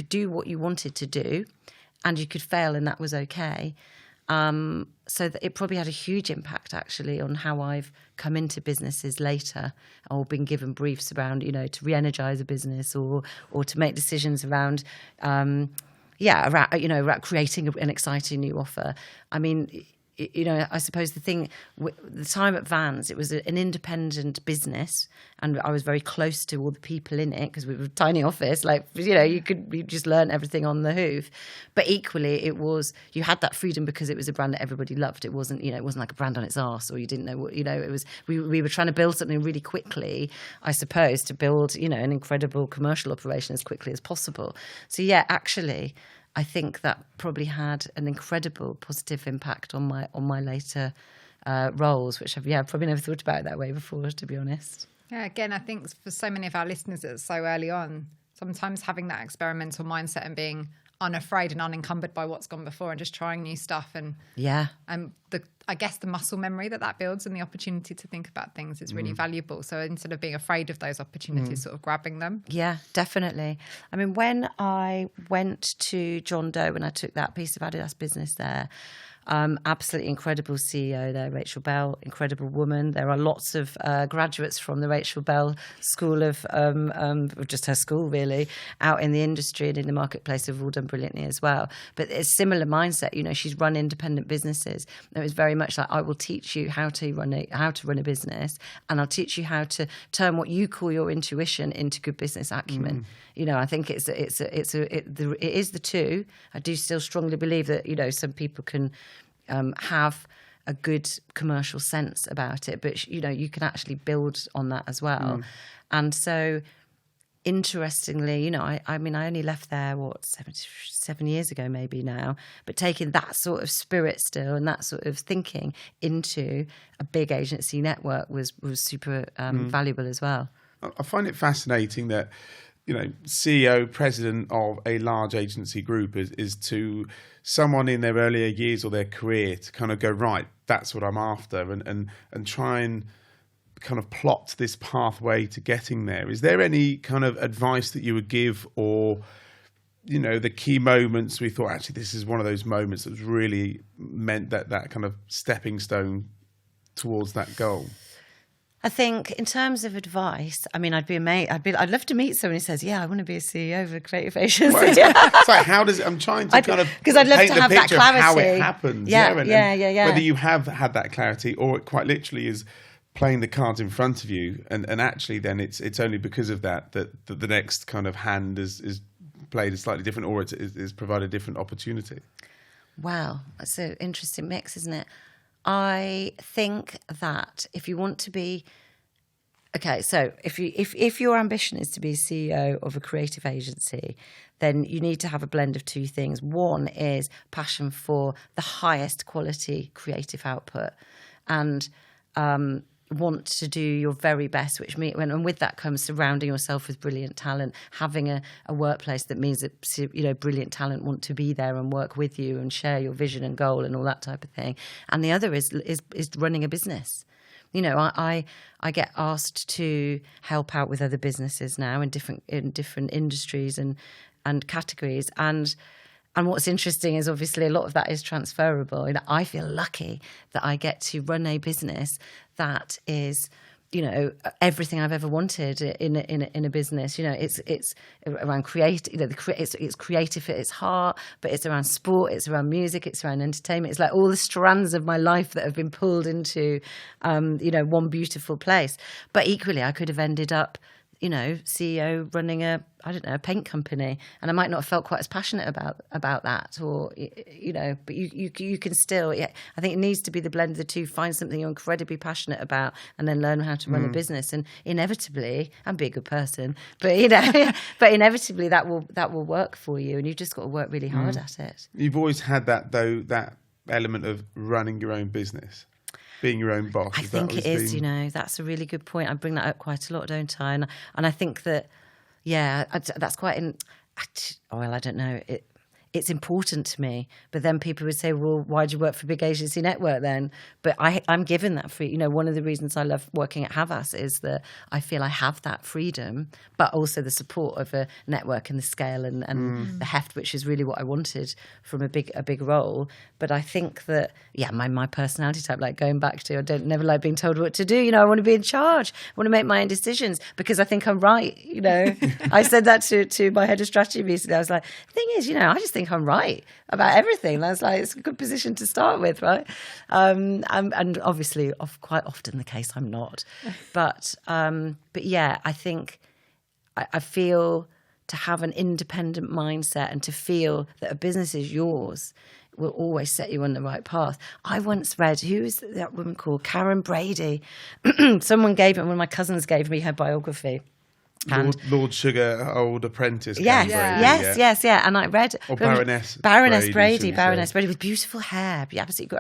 do what you wanted to do, and you could fail, and that was okay. So that it probably had a huge impact actually on how I've come into businesses later, or been given briefs around, you know, to re-energize a business or to make decisions around, around creating an exciting new offer. I mean, you know, I suppose the time at Vans, it was an independent business, and I was very close to all the people in it because we were a tiny office. Like, you know, you just learn everything on the hoof. But equally, you had that freedom because it was a brand that everybody loved. It wasn't like a brand on its arse, or you didn't know what, you know, it was. We were trying to build something really quickly, I suppose, to build, you know, an incredible commercial operation as quickly as possible. So yeah, actually, I think that probably had an incredible positive impact on my later roles, which I've probably never thought about it that way before, to be honest. Yeah, again, I think for so many of our listeners that's so early on, sometimes having that experimental mindset and being unafraid and unencumbered by what's gone before and just trying new stuff, and I guess the muscle memory that builds and the opportunity to think about things is really valuable. So instead of being afraid of those opportunities, sort of grabbing them. Yeah, definitely. I mean, when I went to John Doe, when I took that piece of Adidas business there, absolutely incredible CEO there, Rachel Bell, incredible woman. There are lots of graduates from the Rachel Bell School of, just her school really, out in the industry and in the marketplace have all done brilliantly as well. But it's a similar mindset. You know, she's run independent businesses. It was very much like, I will teach you how to run a business, and I'll teach you how to turn what you call your intuition into good business acumen. You know, I think it is the two. I do still strongly believe that, you know, some people can have a good commercial sense about it, but you know, you can actually build on that as well. And so, interestingly, you know, I mean, I only left there 7 years ago, maybe now, but taking that sort of spirit still and that sort of thinking into a big agency network was super valuable as well. I find it fascinating that, you know, CEO, president of a large agency group is to someone in their earlier years or their career to kind of go, right, that's what I'm after, and try and kind of plot this pathway to getting there. Is there any kind of advice that you would give, or, you know, the key moments we thought, actually, this is one of those moments that's really meant that kind of stepping stone towards that goal? I think in terms of advice, I mean, I'd be amazed. I'd love to meet someone who says, "Yeah, I want to be a CEO of a creative agency." Well, it's like, how does it? I'm trying to kind of because I'd love paint to have the that picture clarity. Of how it happens. Yeah. Whether you have had that clarity, or it quite literally is playing the cards in front of you, and actually, then it's only because of that the next kind of hand is played a slightly different, or it's provided a different opportunity. Wow, that's an interesting mix, isn't it? I think that if you want to be so if your ambition is to be CEO of a creative agency, then you need to have a blend of two things. One is passion for the highest quality creative output, and want to do your very best, and with that comes surrounding yourself with brilliant talent, having a workplace that means that, you know, brilliant talent want to be there and work with you and share your vision and goal and all that type of thing. And the other is running a business. You know, I get asked to help out with other businesses now in different industries and categories, and what's interesting is obviously a lot of that is transferable. You know, I feel lucky that I get to run a business that is, you know, everything I've ever wanted in a business. You know, it's around create. You know, it's creative at its heart, but it's around sport, it's around music, it's around entertainment. It's like all the strands of my life that have been pulled into, you know, one beautiful place. But equally, I could have ended up, CEO running a paint company, and I might not have felt quite as passionate about that, or but you can still. I think it needs to be the blend of the two. Find something you're incredibly passionate about, and then learn how to run a business. And inevitably, and be a good person, but but inevitably that will work for you, and you've just got to work really hard at it. You've always had that though, that element of running your own business. Being your own boss. I think it is, that's a really good point. I bring that up quite a lot, don't I? And I think that, that's quite, I don't know, it's important to me. But then people would say, well, why do you work for a big agency network then? But I'm given that free. One of the reasons I love working at Havas is that I feel I have that freedom, but also the support of a network and the scale and the heft, which is really what I wanted from a big role. But I think that, my personality type, like going back to, I never like being told what to do. I want to be in charge. I want to make my own decisions because I think I'm right. I said that to my head of strategy recently. I was like, the thing is, I just think I'm right about everything. That's like, it's a good position to start with, right? And obviously, quite often the case, I'm not. But I think I feel to have an independent mindset and to feel that a business is yours will always set you on the right path. I once read, who is that woman called? Karen Brady. One of my cousins gave me her biography. And Lord Sugar, old apprentice. Yes. And I read or Baroness Brady with beautiful hair. Absolutely.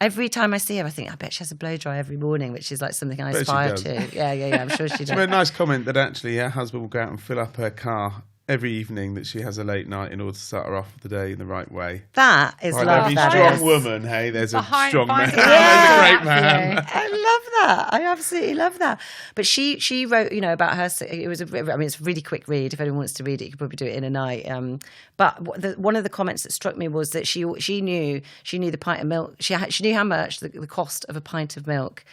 Every time I see her, I think, I bet she has a blow dry every morning, which is like something I aspire to. Yeah. I'm sure she does. It's a nice comment that actually her husband will go out and fill up her car every evening that she has a late night in order to start her off the day in the right way. That is love. That strong is. Woman, hey, there's a strong man. Yeah. There's a great man. I love that. I absolutely love that. But she wrote, about her. It was it's a really quick read. If anyone wants to read it, you could probably do it in a night. But one of the comments that struck me was that she knew the pint of milk. She knew how much the cost of a pint of milk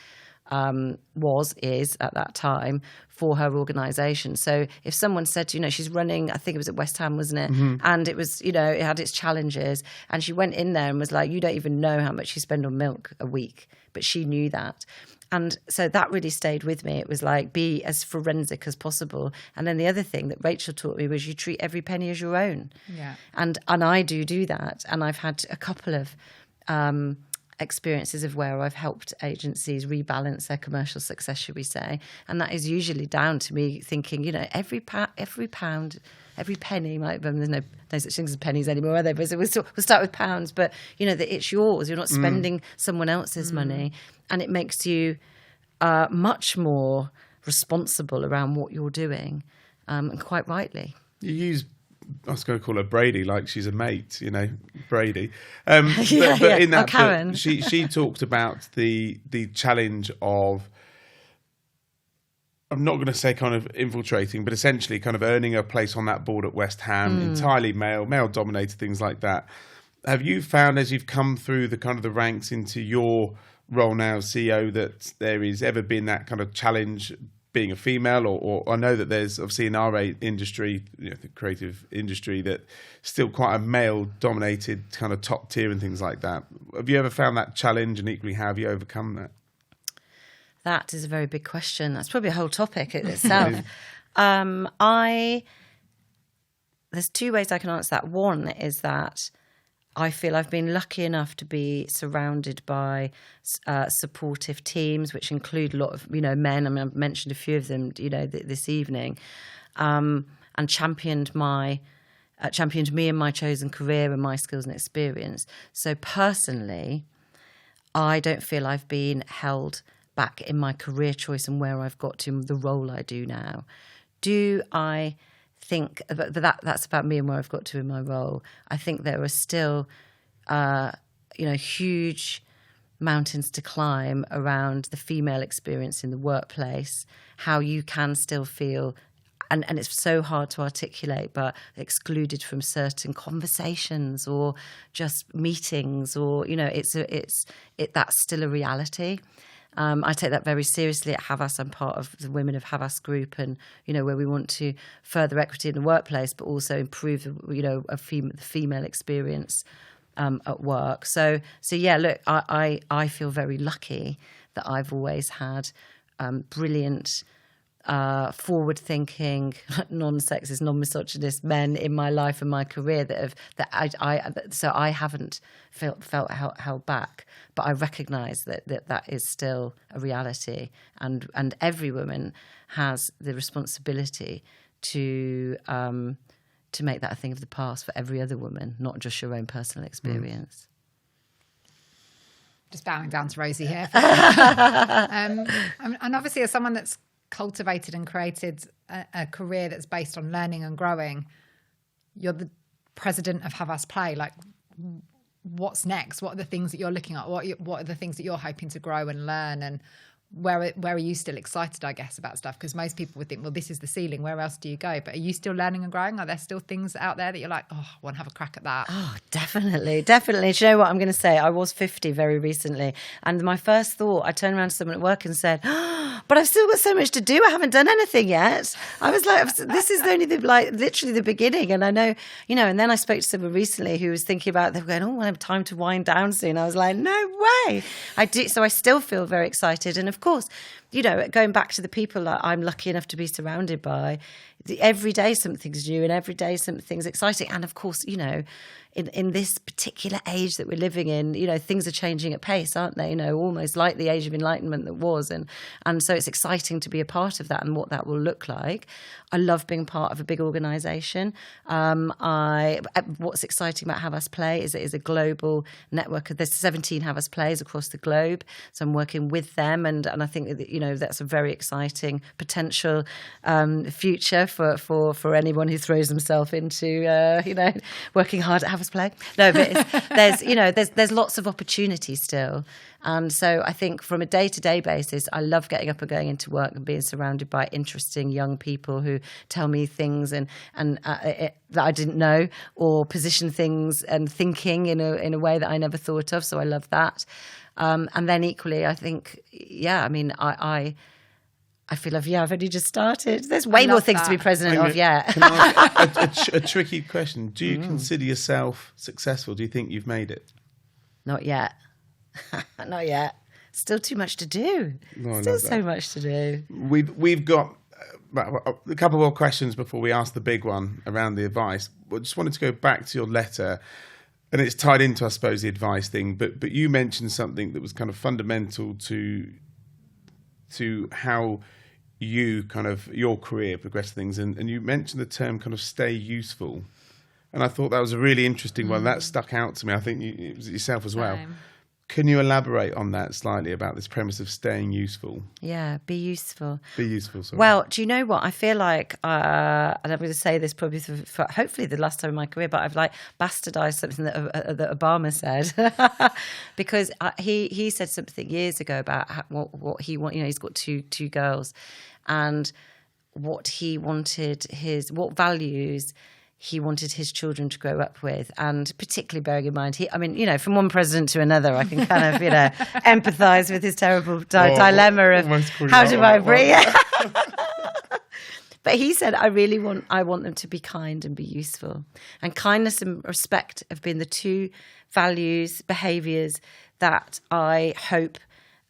is at that time for her organisation. So if someone said to, she's running, I think it was at West Ham, wasn't it? Mm-hmm. And it was, it had its challenges. And she went in there and was like, you don't even know how much you spend on milk a week. But she knew that. And so that really stayed with me. It was like, be as forensic as possible. And then the other thing that Rachel taught me was you treat every penny as your own. Yeah. And I do that. And I've had a couple of experiences of where I've helped agencies rebalance their commercial success, should we say, and that is usually down to me thinking, every pound, every penny, there's no such things as pennies anymore, are there? But we'll start with pounds, but that it's yours. You're not spending someone else's money, and it makes you much more responsible around what you're doing, and quite rightly. You use, I was going to call her Brady, like she's a mate, Brady. But in that Karen. Book, she talked about the challenge of, I'm not going to say kind of infiltrating, but essentially kind of earning a place on that board at West Ham, entirely male-dominated, things like that. Have you found, as you've come through the kind of the ranks into your role now as CEO, that there has ever been that kind of challenge being a female, or I know that there's obviously in our industry, the creative industry, that still quite a male-dominated kind of top tier and things like that. Have you ever found that challenge, and equally, how have you overcome that? That is a very big question. That's probably a whole topic in itself. There's two ways I can answer that. One is that I feel I've been lucky enough to be surrounded by supportive teams, which include a lot of, men. I mean, I've mentioned a few of them, this evening, and championed me in my chosen career and my skills and experience. So personally, I don't feel I've been held back in my career choice and where I've got to, the role I do now. Do I think that's about me and where I've got to in my role? I think there are still, huge mountains to climb around the female experience in the workplace, how you can still feel, and it's so hard to articulate, but excluded from certain conversations or just meetings, or that's still a reality. I take that very seriously at Havas. I'm part of the Women of Havas group, and where we want to further equity in the workplace, but also improve the female experience at work. So yeah, look, I feel very lucky that I've always had brilliant forward-thinking, non-sexist, non-misogynist men in my life and my career so I haven't felt held back. But I recognise that is still a reality, and every woman has the responsibility to make that a thing of the past for every other woman, not just your own personal experience. Just bowing down to Rosie here. And obviously, as someone that's cultivated and created a career that's based on learning and growing, you're the president of Havas Play. Like, what's next? What are the things that you're looking at? What are the things that you're hoping to grow and learn? And where are you still excited, I guess, about stuff? Because most people would think, well, this is the ceiling. Where else do you go? But are you still learning and growing? Are there still things out there that you're like, oh, I want to have a crack at that? Oh, definitely. Do you know what I'm going to say? I was 50 very recently. And my first thought, I turned around to someone at work and said, oh, but I've still got so much to do. I haven't done anything yet. I was like, this is only literally the beginning. And I know, and then I spoke to someone recently who was thinking about, they were going, oh, I have time to wind down soon. I was like, no way. I do. So I still feel very excited. And of course, going back to the people that I'm lucky enough to be surrounded by, every day something's new and every day something's exciting. And of course, in this particular age that we're living in, things are changing at pace, aren't they? Almost like the age of enlightenment that was. And so it's exciting to be a part of that and what that will look like. I love being part of a big organisation. What's exciting about Havas Play is it is a global network. There's 17 Havas Plays across the globe. So I'm working with them. And I think that, that's a very exciting potential future for anyone who throws themselves into, working hard at Havas Play. No, but there's lots of opportunity still. And so I think from a day-to-day basis, I love getting up and going into work and being surrounded by interesting young people who tell me things and that I didn't know, or position things and thinking in a way that I never thought of. So I love that. And then equally, I think, I feel I've only just started. There's way more things to be president of yet. Can I ask a tricky question? Do you consider yourself successful? Do you think you've made it? Not yet. Not yet. Still too much to do. Still so much to do. We've got a couple more questions before we ask the big one around the advice. I just wanted to go back to your letter, and it's tied into, I suppose, the advice thing. But you mentioned something that was kind of fundamental to how you your career progressed things, and you mentioned the term kind of stay useful, and I thought that was a really interesting one. That stuck out to me. I think it was yourself as well. Can you elaborate on that slightly about this premise of staying useful? Yeah, be useful. Be useful, sorry. Well, do you know what? I feel like, and I'm going to say this probably for hopefully the last time in my career, but I've bastardized something that Obama said. Because he said something years ago about what he wants. He's got two girls, and what he wanted what values he wanted his children to grow up with, and particularly bearing in mind, from one president to another, I can kind of, empathise with his terrible dilemma of how do I bring it. But he said, I want them to be kind and be useful. And kindness and respect have been the two values, behaviours that I hope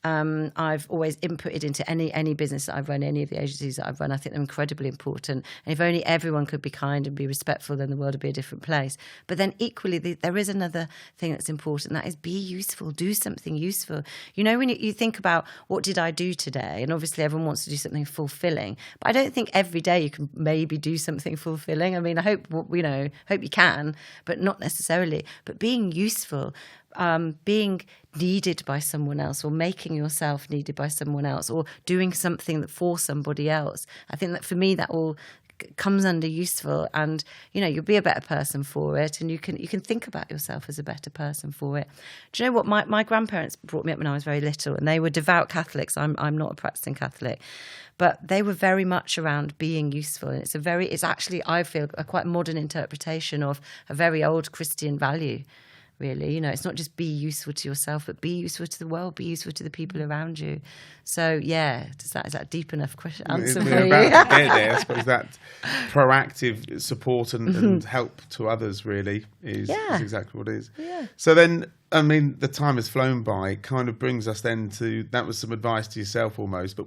I've always inputted into any business that I've run, any of the agencies that I've run. I think they're incredibly important. And if only everyone could be kind and be respectful, then the world would be a different place. But then equally, there is another thing that's important, and that is be useful, do something useful. When you think about what did I do today, and obviously everyone wants to do something fulfilling, but I don't think every day you can maybe do something fulfilling. I hope you can, but not necessarily. But being useful, being needed by someone else, or making yourself needed by someone else, or doing something for somebody else. I think that for me that all comes under useful, and you'll be a better person for it, and you can think about yourself as a better person for it. Do you know what? My grandparents brought me up when I was very little, and they were devout Catholics. I'm not a practicing Catholic. But they were very much around being useful. And it's actually, I feel, a quite modern interpretation of a very old Christian value. Really, it's not just be useful to yourself, but be useful to the world, be useful to the people around you. So, yeah, is that a deep enough answer for you? I suppose that proactive support and help to others really is exactly what it is. Yeah. So then, the time has flown by. Kind of brings us then to, that was some advice to yourself almost, but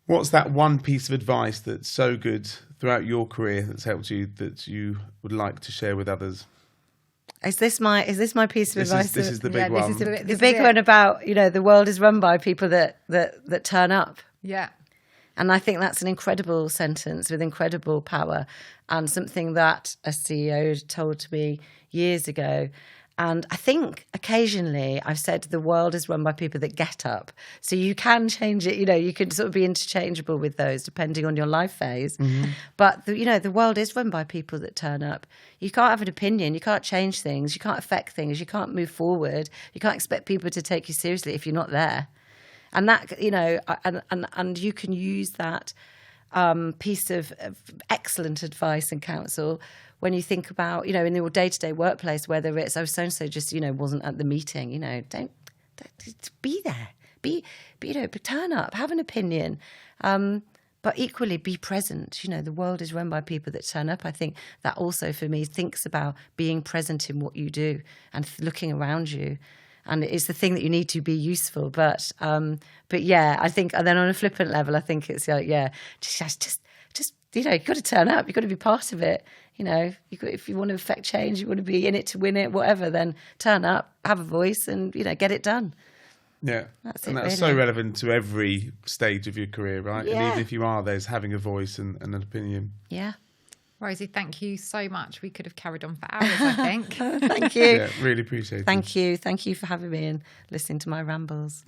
What's that one piece of advice that's so good throughout your career that's helped you that you would like to share with others? Is this my piece of advice? This is the big one. The big one about, the world is run by people that turn up. Yeah. And I think that's an incredible sentence with incredible power, and something that a CEO told me years ago. And I think occasionally I've said the world is run by people that get up. So you can change it, you can sort of be interchangeable with those depending on your life phase. Mm-hmm. But, the world is run by people that turn up. You can't have an opinion. You can't change things. You can't affect things. You can't move forward. You can't expect people to take you seriously if you're not there. And that, and you can use that piece of excellent advice and counsel when you think about, in your day-to-day workplace, whether it's, so-and-so just, wasn't at the meeting, don't be there. But turn up, have an opinion. But equally be present. The world is run by people that turn up. I think that also for me thinks about being present in what you do and looking around you. And it's the thing that you need to be useful. But yeah, I think, and then on a flippant level, I think it's like, just you've got to turn up. You've got to be part of it. If you want to affect change, you want to be in it to win it, whatever, then turn up, have a voice and, get it done. Yeah. That's and it, that's really. so relevant to every stage of your career, right? Yeah. And even if you are, there's having a voice and an opinion. Yeah. Rosie, thank you so much. We could have carried on for hours, I think. Thank you. Yeah, really appreciate it. Thank you. Thank you for having me and listening to my rambles.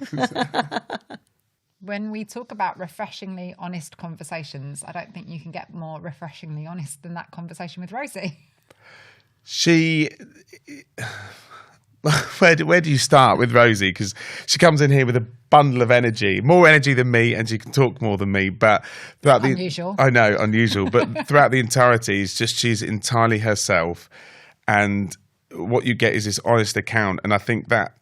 When we talk about refreshingly honest conversations, I don't think you can get more refreshingly honest than that conversation with Rosie. Where do you start with Rosie? Because she comes in here with a bundle of energy, more energy than me, and she can talk more than me. But throughout unusual. I know, unusual. But throughout the entirety, it's just she's entirely herself, and what you get is this honest account. And I think that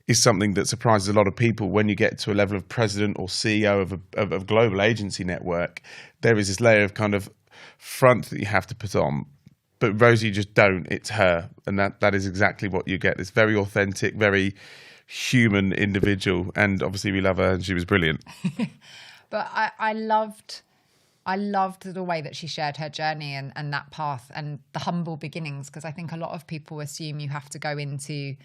is something that surprises a lot of people when you get to a level of president or CEO of a global agency network. There is this layer of kind of front that you have to put on. But Rosie just don't. It's her. And that is exactly what you get. This very authentic, very human individual. And obviously we love her and she was brilliant. But I loved the way that she shared her journey and that path and the humble beginnings, because I think a lot of people assume you have to go into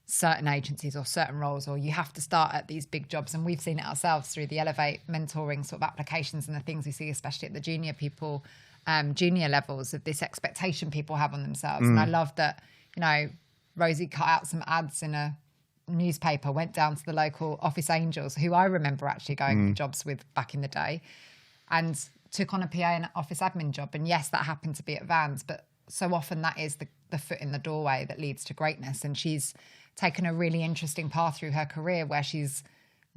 certain agencies or certain roles, or you have to start at these big jobs. And we've seen it ourselves through the Elevate mentoring sort of applications and the things we see, especially at the junior levels, of this expectation people have on themselves. And I love that, Rosie cut out some ads in a newspaper, went down to the local Office Angels, who I remember actually going for jobs with back in the day, and took on a PA and office admin job. And yes, that happened to be at Vans, but so often that is the foot in the doorway that leads to greatness. And she's taken a really interesting path through her career where she's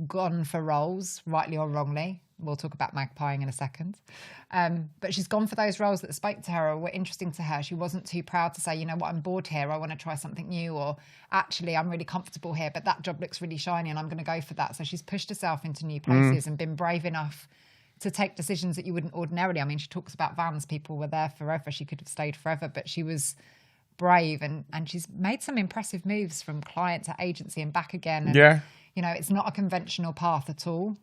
gone for roles, rightly or wrongly. We'll talk about magpieing in a second. But she's gone for those roles that spoke to her or were interesting to her. She wasn't too proud to say, I'm bored here, I want to try something new, or actually I'm really comfortable here, but that job looks really shiny and I'm going to go for that. So she's pushed herself into new places and been brave enough to take decisions that you wouldn't ordinarily. I mean, she talks about Vans, people were there forever. She could have stayed forever, but she was brave and she's made some impressive moves from client to agency and back again. And, it's not a conventional path at all.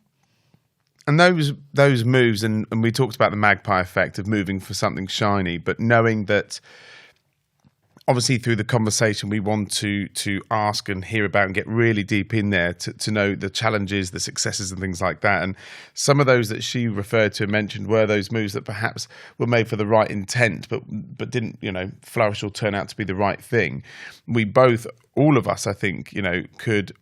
And those moves, and we talked about the magpie effect of moving for something shiny, but knowing that obviously through the conversation we want to ask and hear about and get really deep in there to know the challenges, the successes and things like that. And some of those that she referred to and mentioned were those moves that perhaps were made for the right intent, but didn't, flourish or turn out to be the right thing. We both, all of us, I think, could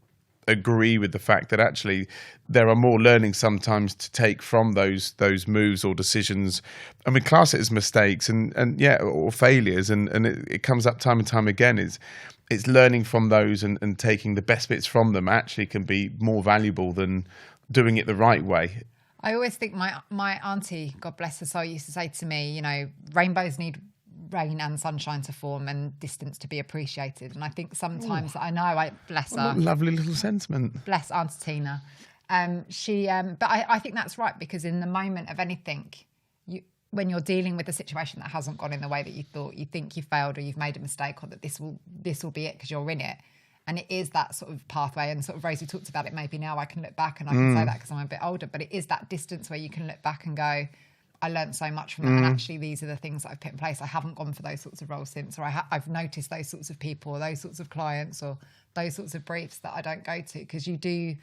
agree with the fact that actually there are more learnings sometimes to take from those moves or decisions, and we class it as mistakes or failures, and it comes up time and time again. It's learning from those and taking the best bits from them actually can be more valuable than doing it the right way. I always think my auntie, God bless her soul, used to say to me, rainbows need rain and sunshine to form and distance to be appreciated. And I think sometimes, bless her. Lovely little sentiment. Bless Auntie Tina. But I think that's right, because in the moment of anything, when you're dealing with a situation that hasn't gone in the way that you thought, you think you failed or you've made a mistake or that this will be it because you're in it. And it is that sort of pathway, and sort of Rosie talked about it. Maybe now I can look back and I can say that because I'm a bit older, but it is that distance where you can look back and go, I learned so much from that. And actually, these are the things that I've put in place. I haven't gone for those sorts of roles since, or I've noticed those sorts of people, or those sorts of clients, or those sorts of briefs that I don't go to. Because you do,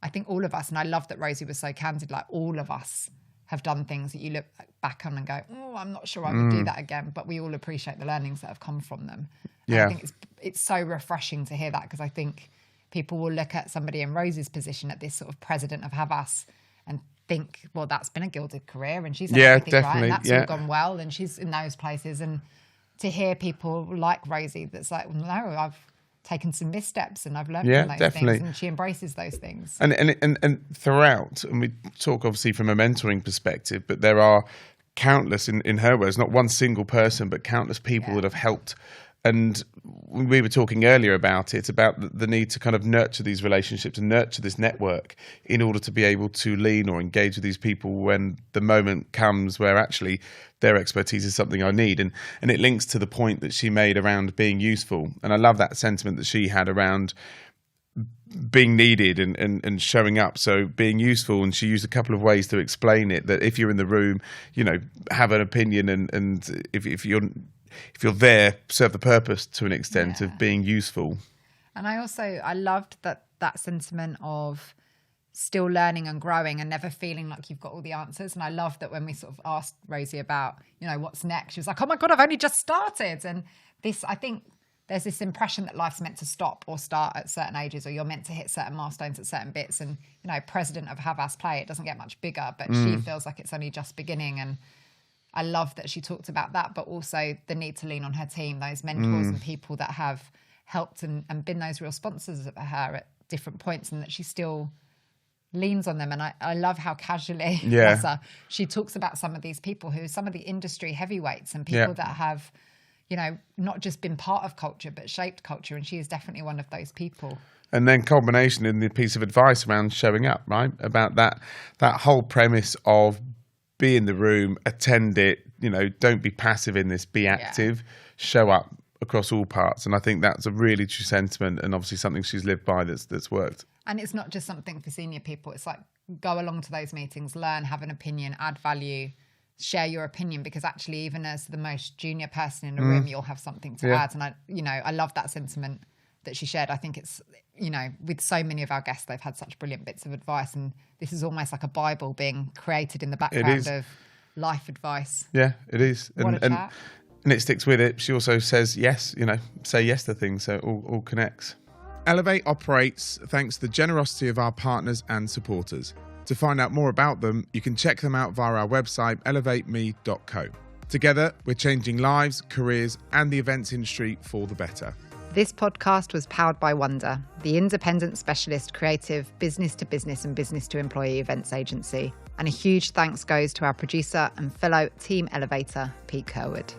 I think all of us, and I love that Rosie was so candid, like all of us have done things that you look back on and go, oh, I'm not sure I would do that again. But we all appreciate the learnings that have come from them. And I think it's so refreshing to hear that, because I think people will look at somebody in Rosie's position, at this sort of president of Havas, and think, well, that's been a gilded career and she's done everything right and that's all gone well and she's in those places. And to hear people like Rosie that's like, well, no, I've taken some missteps and I've learned from those things, and she embraces those things. And throughout, and we talk obviously from a mentoring perspective, but there are countless, in her words, not one single person, but countless people that have helped. And we were talking earlier about it. It's about the need to kind of nurture these relationships and nurture this network in order to be able to lean or engage with these people when the moment comes where actually their expertise is something I need. And it links to the point that she made around being useful. And I love that sentiment that she had around being needed and showing up. So being useful, and she used a couple of ways to explain it, that if you're in the room, you know, have an opinion, and if you're there, serve the purpose to an extent of being useful. And I loved that sentiment of still learning and growing and never feeling like you've got all the answers. And I love that when we sort of asked Rosie about, you know, what's next, she was like, oh my God, I've only just started. And this, I think there's this impression that life's meant to stop or start at certain ages, or you're meant to hit certain milestones at certain bits. And, you know, president of Havas Play, it doesn't get much bigger, but she feels like it's only just beginning. And I love that she talked about that, but also the need to lean on her team, those mentors and people that have helped and been those real sponsors of her at different points, and that she still leans on them. And I love how casually she talks about some of these people who, some of the industry heavyweights and people that have, you know, not just been part of culture, but shaped culture. And she is definitely one of those people. And then culmination in the piece of advice around showing up, right? About that whole premise of be in the room, attend it, you know, don't be passive in this, be active, show up across all parts. And I think that's a really true sentiment, and obviously something she's lived by that's worked. And it's not just something for senior people. It's like, go along to those meetings, learn, have an opinion, add value, share your opinion, because actually even as the most junior person in the room, you'll have something to add. And I love that sentiment that she shared. I think it's, you know, with so many of our guests, they've had such brilliant bits of advice, and this is almost like a Bible being created in the background of life advice. Yeah, it is. What a chat. And it sticks with it. She also says yes, you know, say yes to things, so all connects. Elevate operates thanks to the generosity of our partners and supporters. To find out more about them, you can check them out via our website, elevateme.co. Together, we're changing lives, careers, and the events industry for the better. This podcast was powered by Wonder, the independent specialist creative business-to-business and business-to-employee events agency. And a huge thanks goes to our producer and fellow team elevator, Pete Kerwood.